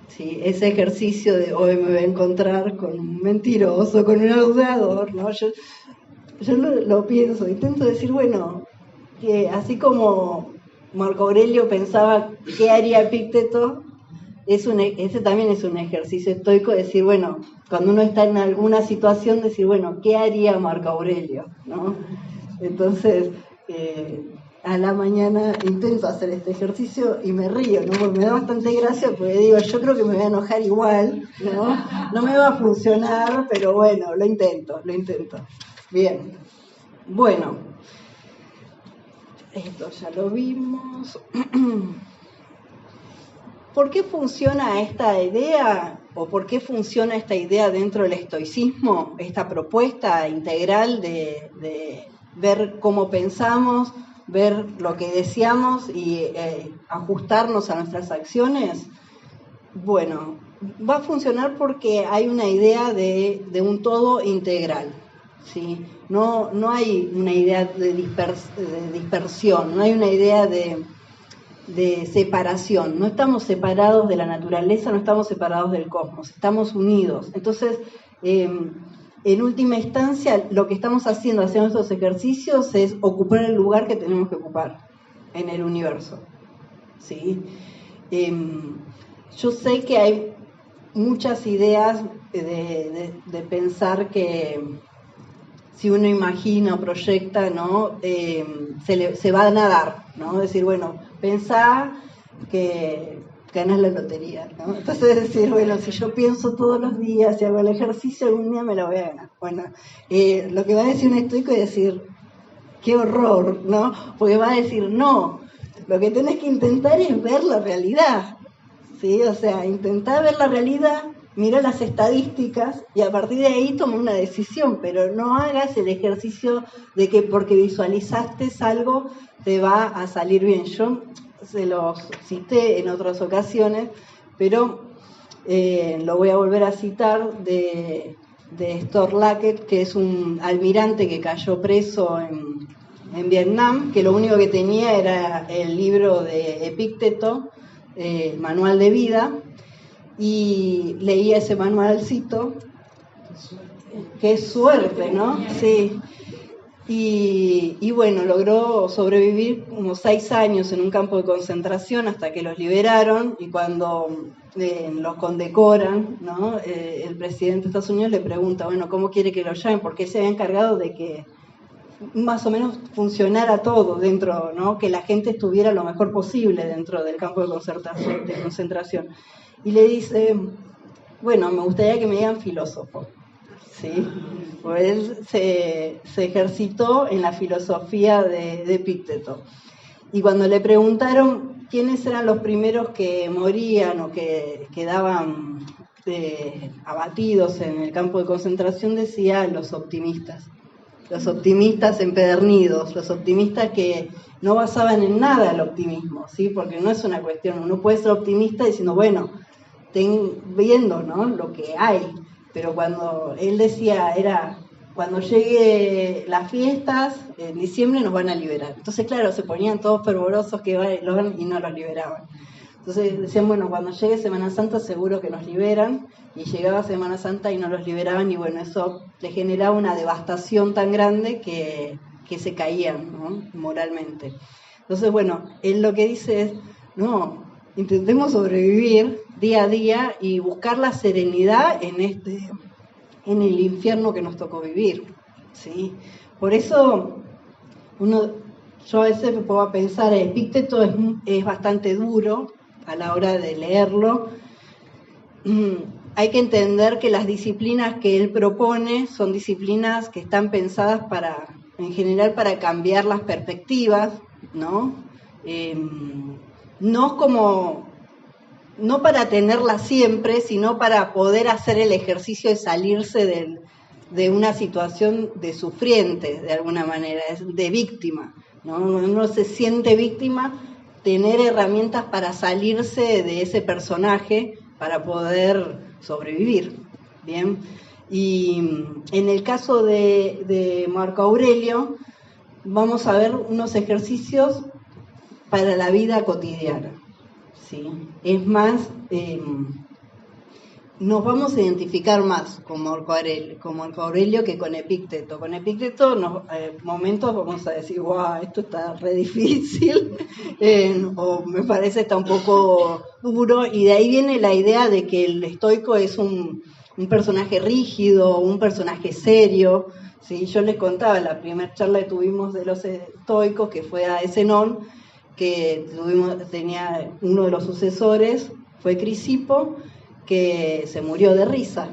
¿sí? Ese ejercicio de hoy me voy a encontrar con un mentiroso, con un adulador, ¿no? Yo lo pienso, intento decir, bueno, que así como Marco Aurelio pensaba qué haría Epicteto, ese también es un ejercicio estoico, decir, bueno, cuando uno está en alguna situación, decir, bueno, ¿qué haría Marco Aurelio? ¿No? Entonces, a la mañana intento hacer este ejercicio y me río, ¿no? Porque me da bastante gracia, porque digo, yo creo que me voy a enojar igual, ¿no? No me va a funcionar, pero bueno, lo intento. Bien, bueno, esto ya lo vimos. ¿Por qué funciona esta idea o por qué funciona esta idea dentro del estoicismo, esta propuesta integral de ver cómo pensamos, ver lo que deseamos y ajustarnos a nuestras acciones? Bueno, va a funcionar porque hay una idea de un todo integral, ¿sí? No hay una idea de dispersión, no hay una idea de separación. No estamos separados de la naturaleza, no estamos separados del cosmos, estamos unidos. Entonces, en última instancia, lo que estamos haciendo estos ejercicios es ocupar el lugar que tenemos que ocupar en el universo, ¿sí? Yo sé que hay muchas ideas de pensar que si uno imagina o proyecta, ¿no? Se van a dar, ¿no? Decir, bueno, pensá que ganas la lotería, ¿no? Entonces decir, bueno, si yo pienso todos los días y hago el ejercicio, algún día me la voy a ganar. Bueno, lo que va a decir un estoico es decir, qué horror, ¿no? Porque va a decir, no, lo que tenés que intentar es ver la realidad, ¿sí? O sea, intentar ver la realidad, mira las estadísticas y a partir de ahí toma una decisión, pero no hagas el ejercicio de que porque visualizaste algo te va a salir bien. Yo se los cité en otras ocasiones, pero lo voy a volver a citar de Storlaket, que es un almirante que cayó preso en Vietnam, que lo único que tenía era el libro de Epicteto, manual de vida, y leía ese manualcito. Qué suerte, ¿no? Sí. Y bueno, logró sobrevivir como 6 años en un campo de concentración hasta que los liberaron, y cuando los condecoran, ¿no? El presidente de Estados Unidos le pregunta, bueno, ¿cómo quiere que lo llamen? Porque se había encargado de que más o menos funcionara todo dentro, ¿no? Que la gente estuviera lo mejor posible dentro del campo de concentración. Y le dice, bueno, me gustaría que me digan filósofo, ¿sí? Pues él se ejercitó en la filosofía de Epicteto. Y cuando le preguntaron quiénes eran los primeros que morían o que quedaban abatidos en el campo de concentración, decía los optimistas empedernidos, los optimistas que no basaban en nada el optimismo, ¿sí? Porque no es una cuestión, uno puede ser optimista diciendo, bueno, viendo, ¿no? Lo que hay, pero cuando él decía era, cuando llegue las fiestas, en diciembre nos van a liberar. Entonces, claro, se ponían todos fervorosos que van y no los liberaban. Entonces decían, bueno, cuando llegue Semana Santa seguro que nos liberan, y llegaba Semana Santa y no los liberaban, y bueno, eso le generaba una devastación tan grande que se caían, ¿no? Moralmente. Entonces, bueno, él lo que dice es, no, intentemos sobrevivir día a día y buscar la serenidad en el infierno que nos tocó vivir, ¿sí? Por eso yo a veces me pongo a pensar, Epicteto es bastante duro a la hora de leerlo. Hay que entender que las disciplinas que él propone son disciplinas que están pensadas en general para cambiar las perspectivas, ¿no? No para tenerlas siempre, sino para poder hacer el ejercicio de salirse de una situación de sufriente, de alguna manera, de víctima, ¿no? Uno se siente víctima, tener herramientas para salirse de ese personaje para poder sobrevivir, ¿bien? Y en el caso de Marco Aurelio, vamos a ver unos ejercicios para la vida cotidiana, ¿sí? Es más, nos vamos a identificar más con Marco Aurelio que con Epicteto. Con Epicteto, momentos vamos a decir, wow, esto está re difícil, o me parece está un poco duro, y de ahí viene la idea de que el estoico es un personaje rígido, un personaje serio. ¿Sí? Yo les contaba, la primera charla que tuvimos de los estoicos, que fue a Zenón, que tenía uno de los sucesores, fue Crisipo, que se murió de risa,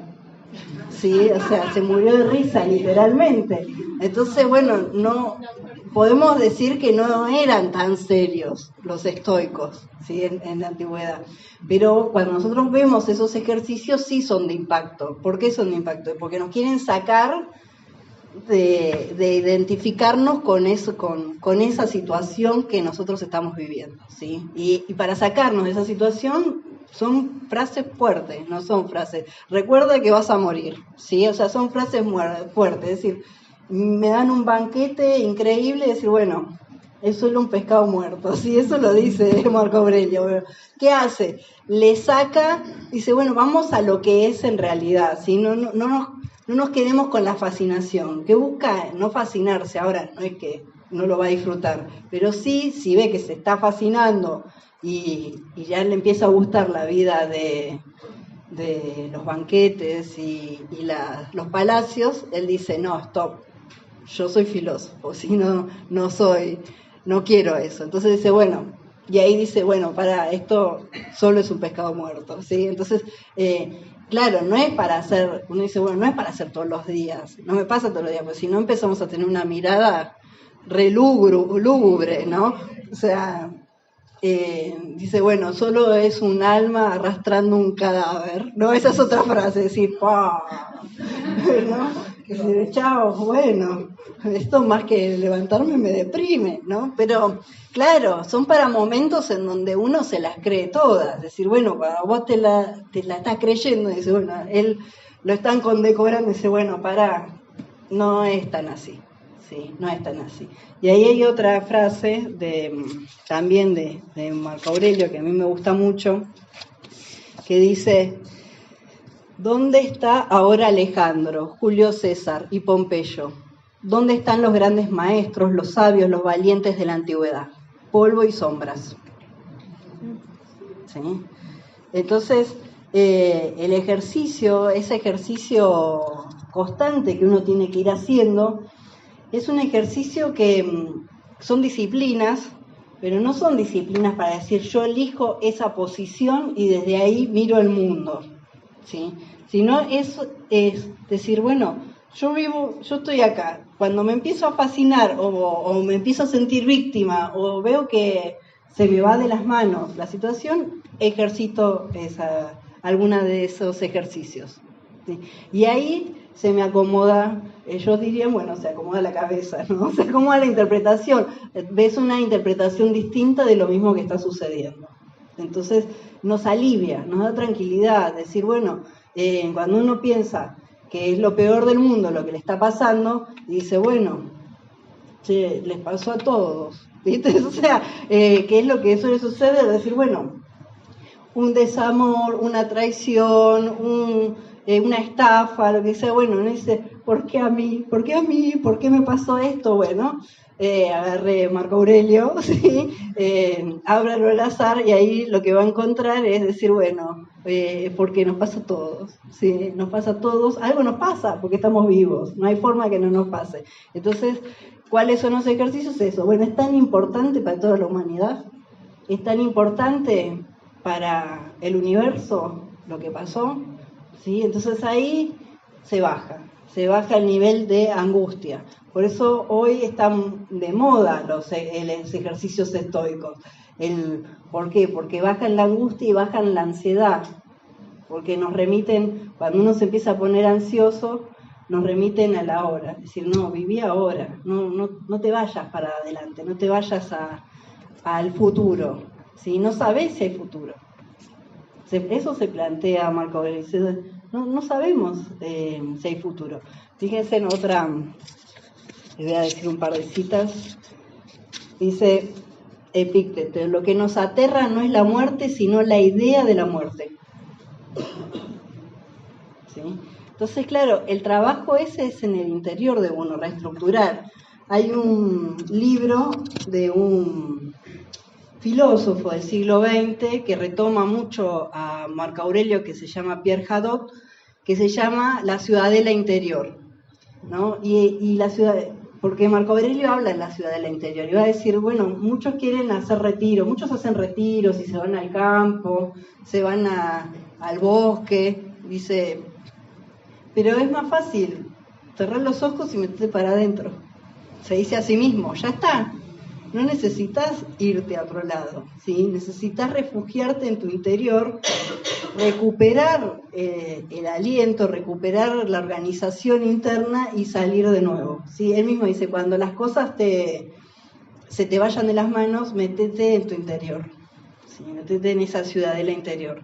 ¿sí? O sea, se murió de risa, literalmente. Entonces, bueno, no podemos decir que no eran tan serios los estoicos, ¿sí? en la antigüedad. Pero cuando nosotros vemos esos ejercicios, sí son de impacto. ¿Por qué son de impacto? Porque nos quieren sacar de identificarnos con eso, con esa situación que nosotros estamos viviendo, ¿sí? Y para sacarnos de esa situación son frases fuertes, no son frases, recuerda que vas a morir, ¿sí? O sea, son frases fuertes, es decir, me dan un banquete increíble y decir, bueno, es solo un pescado muerto, ¿sí? Eso lo dice Marco Aurelio. ¿Qué hace? Le saca, dice, bueno, vamos a lo que es en realidad, ¿sí? No nos quedemos con la fascinación, que busca no fascinarse. Ahora, no es que no lo va a disfrutar, pero sí, si ve que se está fascinando y ya le empieza a gustar la vida de los banquetes y los palacios, él dice, no, stop, yo soy filósofo, si no quiero eso. Entonces dice, bueno, y ahí dice, bueno, esto solo es un pescado muerto, ¿sí? Entonces, claro, no es para hacer, uno dice, bueno, no es para hacer todos los días, no me pasa todos los días, porque si no empezamos a tener una mirada re lúgubre, ¿no? O sea, dice, bueno, solo es un alma arrastrando un cadáver, ¿no? Esa es otra frase, decir, ¡pah! ¿No? Que chao, bueno, esto más que levantarme me deprime, ¿no? Pero, claro, son para momentos en donde uno se las cree todas, decir, bueno, cuando vos te la estás creyendo, dice, bueno, él lo están condecorando, dice, bueno, no es tan así. Sí, no es tan así. Y ahí hay otra frase también de Marco Aurelio que a mí me gusta mucho, que dice, ¿dónde está ahora Alejandro, Julio César y Pompeyo? ¿Dónde están los grandes maestros, los sabios, los valientes de la antigüedad? Polvo y sombras. ¿Sí? Entonces, ese ejercicio constante que uno tiene que ir haciendo, es un ejercicio que son disciplinas, pero no son disciplinas para decir yo elijo esa posición y desde ahí miro el mundo, ¿sí? Sino es decir, bueno, yo estoy acá, cuando me empiezo a fascinar o me empiezo a sentir víctima o veo que se me va de las manos la situación, ejercito alguna de esos ejercicios, ¿sí? Y ahí se me acomoda, ellos dirían, bueno, se acomoda la cabeza, ¿no? Se acomoda la interpretación, ves una interpretación distinta de lo mismo que está sucediendo. Entonces nos alivia, nos da tranquilidad, decir, bueno, cuando uno piensa que es lo peor del mundo lo que le está pasando, dice, bueno, les pasó a todos, ¿viste? O sea, ¿qué es lo que suele suceder? Decir, bueno, un desamor, una traición, una estafa, lo que sea, bueno, uno dice, ¿por qué a mí? ¿Por qué a mí? ¿Por qué me pasó esto? Bueno, agarré Marco Aurelio, ¿sí? Ábralo al azar y ahí lo que va a encontrar es decir, bueno, porque nos pasa a todos, ¿sí? Nos pasa a todos, algo nos pasa porque estamos vivos, no hay forma que no nos pase. Entonces, ¿cuáles son los ejercicios? Eso, bueno, es tan importante para toda la humanidad, es tan importante para el universo lo que pasó, ¿sí? Entonces ahí se baja el nivel de angustia. Por eso hoy están de moda los ejercicios estoicos. ¿Por qué? Porque bajan la angustia y bajan la ansiedad, porque nos remiten, cuando uno se empieza a poner ansioso, nos remiten a la hora, es decir, no, viví ahora, no te vayas para adelante, no te vayas al futuro, ¿sí? No sabés si hay futuro. Eso se plantea Marco Aurelio, no sabemos si hay futuro. Fíjense en otra, les voy a decir un par de citas, dice Epicteto, lo que nos aterra no es la muerte, sino la idea de la muerte. ¿sí? Entonces, claro, el trabajo ese es en el interior de uno, reestructurar. Hay un libro de un filósofo del siglo XX que retoma mucho a Marco Aurelio, que se llama Pierre Hadot, que se llama La ciudadela interior, ¿no? Y la ciudad, porque Marco Aurelio habla en la ciudadela interior, y va a decir, bueno, muchos quieren hacer retiro, muchos hacen retiros y se van al campo, se van al bosque, dice, pero es más fácil cerrar los ojos y meterte para adentro. Se dice a sí mismo, ya está. No necesitas irte a otro lado, ¿sí? Necesitas refugiarte en tu interior, recuperar el aliento, recuperar la organización interna y salir de nuevo, ¿sí? Él mismo dice, cuando las cosas se te vayan de las manos, métete en tu interior, ¿sí? Métete en esa ciudadela interior.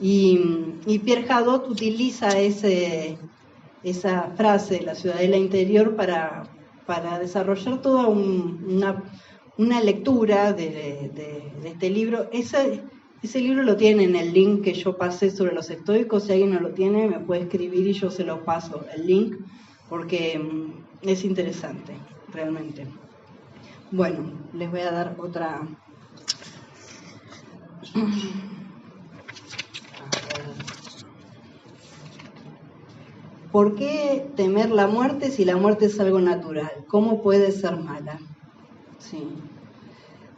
Y Pierre Hadot utiliza esa frase, la ciudadela interior, para desarrollar toda una lectura de este libro. Ese libro lo tiene en el link que yo pasé sobre los estoicos. Si alguien no lo tiene, me puede escribir y yo se lo paso, el link, porque es interesante, realmente. Bueno, les voy a dar otra... ¿Por qué temer la muerte si la muerte es algo natural? ¿Cómo puede ser mala? Sí.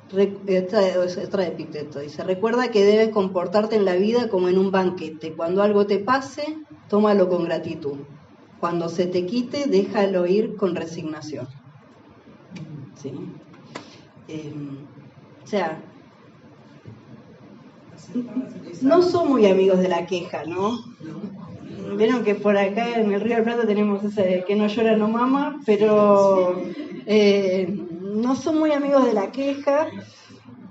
Otra de Epicteto dice, recuerda que debes comportarte en la vida como en un banquete. Cuando algo te pase, tómalo con gratitud. Cuando se te quite, déjalo ir con resignación. ¿Sí? O sea, no son muy amigos de la queja, ¿no? Vieron que por acá en el Río del Plata tenemos ese que no llora no mama, pero no son muy amigos de la queja,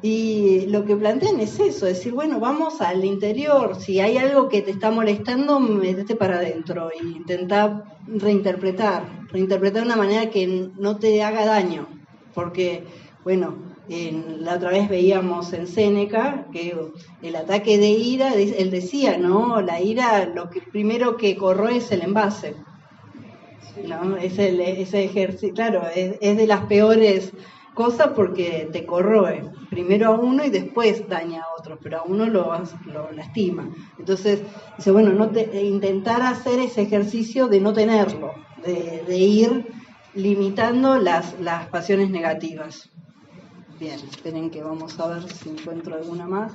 y lo que plantean es eso, decir, bueno, vamos al interior, si hay algo que te está molestando, métete para adentro e intentá reinterpretar de una manera que no te haga daño, porque, bueno, la otra vez veíamos en Séneca que el ataque de ira, él decía, ¿no? La ira, lo que primero que corroe es el envase, ¿no? Ese ejercicio, claro, es de las peores cosas porque te corroe primero a uno y después daña a otros, pero a uno lo lastima. Entonces, dice, bueno, intentar hacer ese ejercicio de no tenerlo, de ir limitando las pasiones negativas. Bien, esperen que vamos a ver si encuentro alguna más.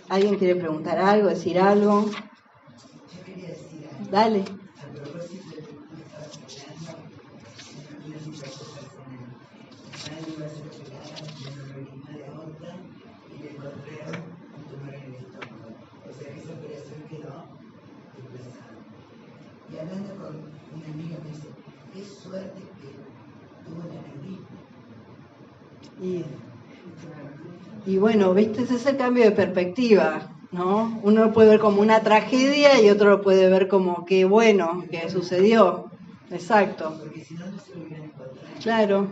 ¿Alguien quiere preguntar algo, decir algo? Yo quería decir algo. Dale. A propósito de lo que me estabas hablando, una situación personal. Nadie va a ser operada, yo no lo vi de otra y le encontraron un tumor en el estómago. O sea que esa operación quedó desplazada. Y hablando con una amiga me dice, qué suerte que tuvo el aneurisma. Y bueno, viste, ese es el cambio de perspectiva, ¿no? Uno lo puede ver como una tragedia y otro lo puede ver como que bueno, que sucedió. Exacto. Porque si no, no se lo hubieran encontrado. Claro.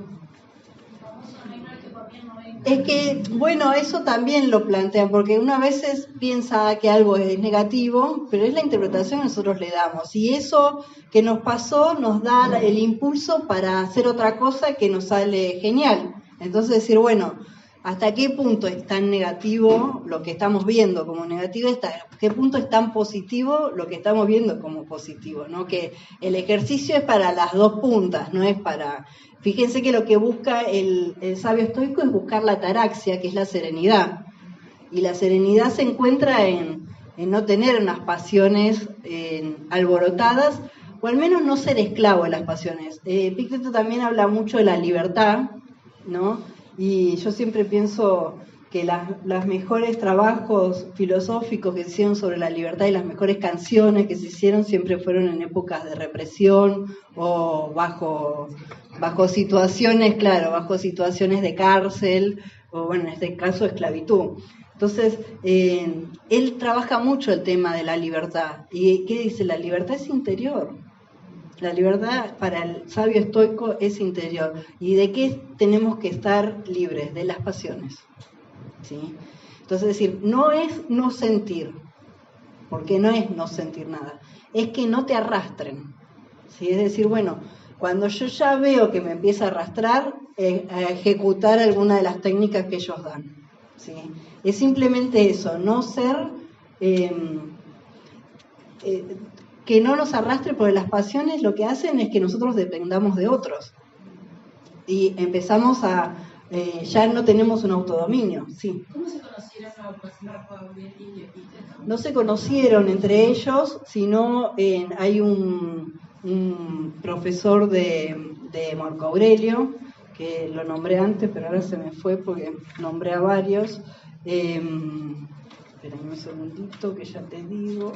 Es que, bueno, eso también lo plantean, porque uno a veces piensa que algo es negativo, pero es la interpretación que nosotros le damos. Y eso que nos pasó nos da el impulso para hacer otra cosa que nos sale genial. Entonces decir, bueno, ¿hasta qué punto es tan negativo lo que estamos viendo como negativo? ¿Hasta qué punto es tan positivo lo que estamos viendo como positivo? ¿No? Que el ejercicio es para las dos puntas, no es para... Fíjense que lo que busca el sabio estoico es buscar la ataraxia, que es la serenidad. Y la serenidad se encuentra en no tener unas pasiones alborotadas, o al menos no ser esclavo de las pasiones. Epicteto también habla mucho de la libertad, ¿no? Y yo siempre pienso que los mejores trabajos filosóficos que se hicieron sobre la libertad y las mejores canciones que se hicieron siempre fueron en épocas de represión o bajo situaciones, claro, bajo situaciones de cárcel o, bueno, en este caso, esclavitud. Entonces, él trabaja mucho el tema de la libertad. ¿Y qué dice? La libertad es interior. La libertad para el sabio estoico es interior. ¿Y de qué tenemos que estar libres? De las pasiones. ¿Sí? Entonces, es decir, no es no sentir. porque no es no sentir nada, es que no te arrastren, ¿sí? Es decir, bueno, cuando yo ya veo que me empieza a arrastrar, a ejecutar alguna de las técnicas que ellos dan, ¿sí? Es simplemente eso, no ser, que no nos arrastre, porque las pasiones lo que hacen es que nosotros dependamos de otros, y empezamos a, ya no tenemos un autodominio, ¿sí? ¿Cómo se conocieron Marco Aurelio y Epicteto? No se conocieron entre ellos, sino hay un profesor de Marco Aurelio, que lo nombré antes, pero ahora se me fue porque nombré a varios. Espérame un segundito que ya te digo.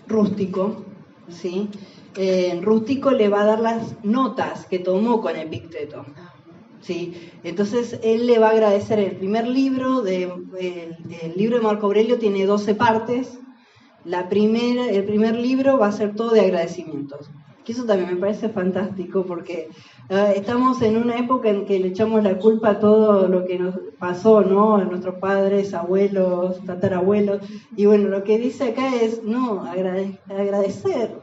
Rústico, ¿sí? Rústico le va a dar las notas que tomó con Epicteto, ¿sí? Entonces él le va a agradecer el primer libro, el libro de Marco Aurelio tiene 12 partes, el primer libro va a ser todo de agradecimientos, que eso también me parece fantástico porque estamos en una época en que le echamos la culpa a todo lo que nos pasó, ¿no? A nuestros padres, abuelos, tatarabuelos, y bueno, lo que dice acá es, no, agradecer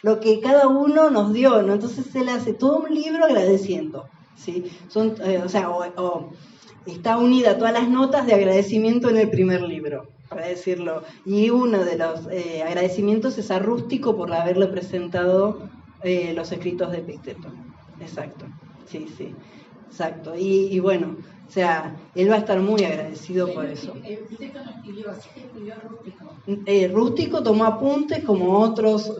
lo que cada uno nos dio, ¿no? Entonces él hace todo un libro agradeciendo, ¿sí? Está unida todas las notas de agradecimiento en el primer libro, para decirlo, y uno de los agradecimientos es a Rústico por haberle presentado los escritos de Epicteto. Exacto, sí, exacto. Y bueno, o sea, él va a estar muy agradecido por eso. Epicteto no escribió, así que escribió Rústico. Rústico tomó apuntes como otros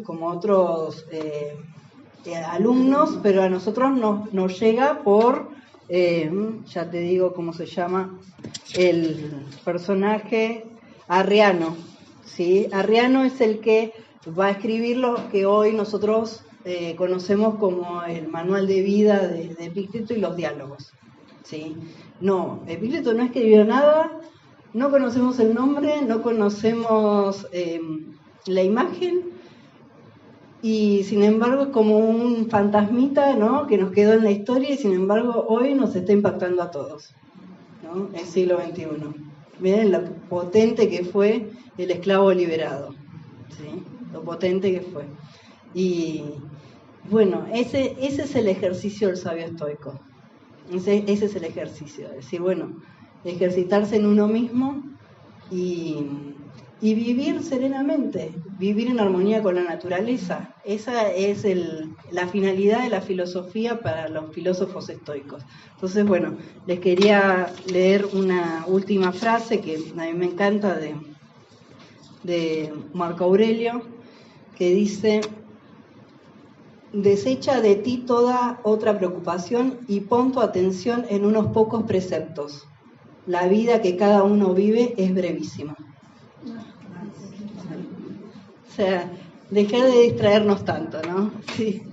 alumnos, pero a nosotros nos llega por, ya te digo cómo se llama, el personaje Arriano, ¿sí? Arriano es el que va a escribir lo que hoy nosotros conocemos como el manual de vida de Epicteto y los diálogos, ¿sí? No, Epicteto no escribió nada, no conocemos el nombre, no conocemos la imagen, y sin embargo es como un fantasmita, ¿no? Que nos quedó en la historia y sin embargo hoy nos está impactando a todos, ¿no? El siglo XXI. Miren lo potente que fue el esclavo liberado, ¿sí? Lo potente que fue. Y bueno, ese es el ejercicio del sabio estoico. Ese es el ejercicio, es decir, bueno, ejercitarse en uno mismo y vivir serenamente, vivir en armonía con la naturaleza. Esa es la finalidad de la filosofía para los filósofos estoicos. Entonces, bueno, les quería leer una última frase que a mí me encanta de Marco Aurelio, que dice: desecha de ti toda otra preocupación y pon tu atención en unos pocos preceptos. La vida que cada uno vive es brevísima. O sea, dejar de distraernos tanto, ¿no? Sí.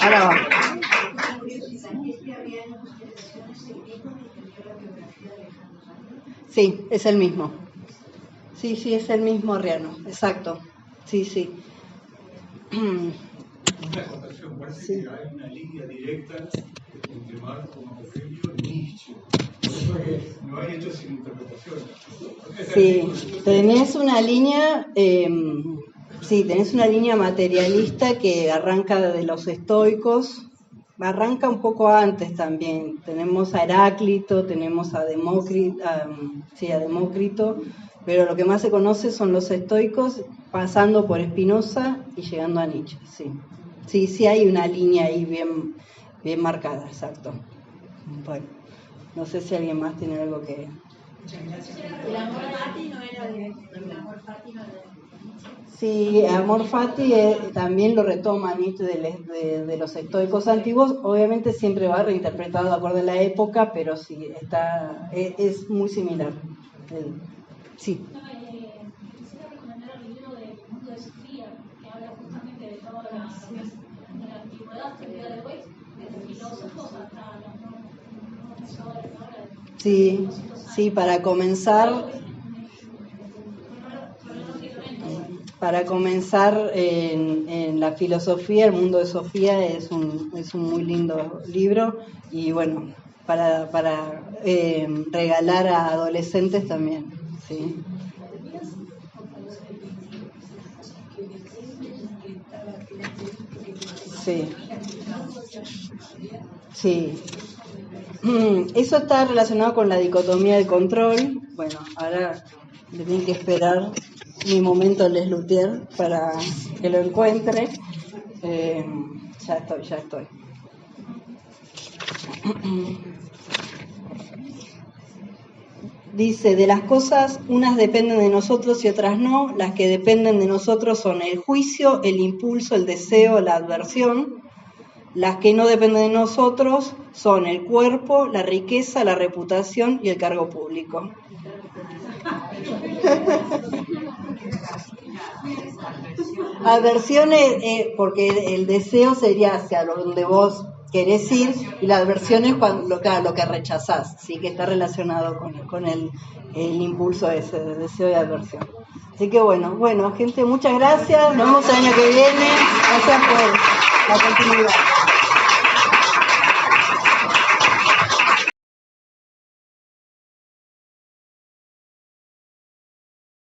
Ahora va. Sí, es el mismo. Sí, es el mismo Arriano, exacto. Sí. Una acotación, parece que hay una línea directa entre Marco Aurelio y Nietzsche. Por eso es que no hay hechos sin interpretaciones. Sí, tenés una línea, tenés una línea materialista que arranca de los estoicos, arranca un poco antes también. Tenemos a Heráclito, tenemos a Demócrito, pero lo que más se conoce son los estoicos, pasando por Spinoza y llegando a Nietzsche, sí. Sí hay una línea ahí bien marcada, exacto. Bueno, no sé si alguien más tiene algo que... El amor fati no era de Sí, amor fati también lo retoma Nietzsche de los estoicos antiguos. Obviamente siempre va reinterpretado de acuerdo a la época, pero sí, es muy similar. Sí. Quisiera recomendar el libro de Mundo de Sofía, que habla justamente de toda de la antigüedad hasta el día de hoy, desde filósofos hasta los pensadores, ¿no? Sí, para comenzar. para comenzar en la filosofía, el mundo de Sofía es un muy lindo libro y bueno, para regalar a adolescentes también, ¿sí? Sí. Sí. Eso está relacionado con la dicotomía del control. Bueno, ahora le tienen que esperar mi momento Les Luthier para que lo encuentre. Ya estoy. Dice, de las cosas, unas dependen de nosotros y otras no. Las que dependen de nosotros son el juicio, el impulso, el deseo, la adversión. Las que no dependen de nosotros son el cuerpo, la riqueza, la reputación y el cargo público. Aversiones, porque el deseo sería hacia donde vos querés ir y la aversión es lo que rechazás, ¿sí? Que está relacionado con el impulso ese de deseo y aversión. Así que bueno, gente, muchas gracias. Nos vemos el año que viene. Gracias por la continuidad.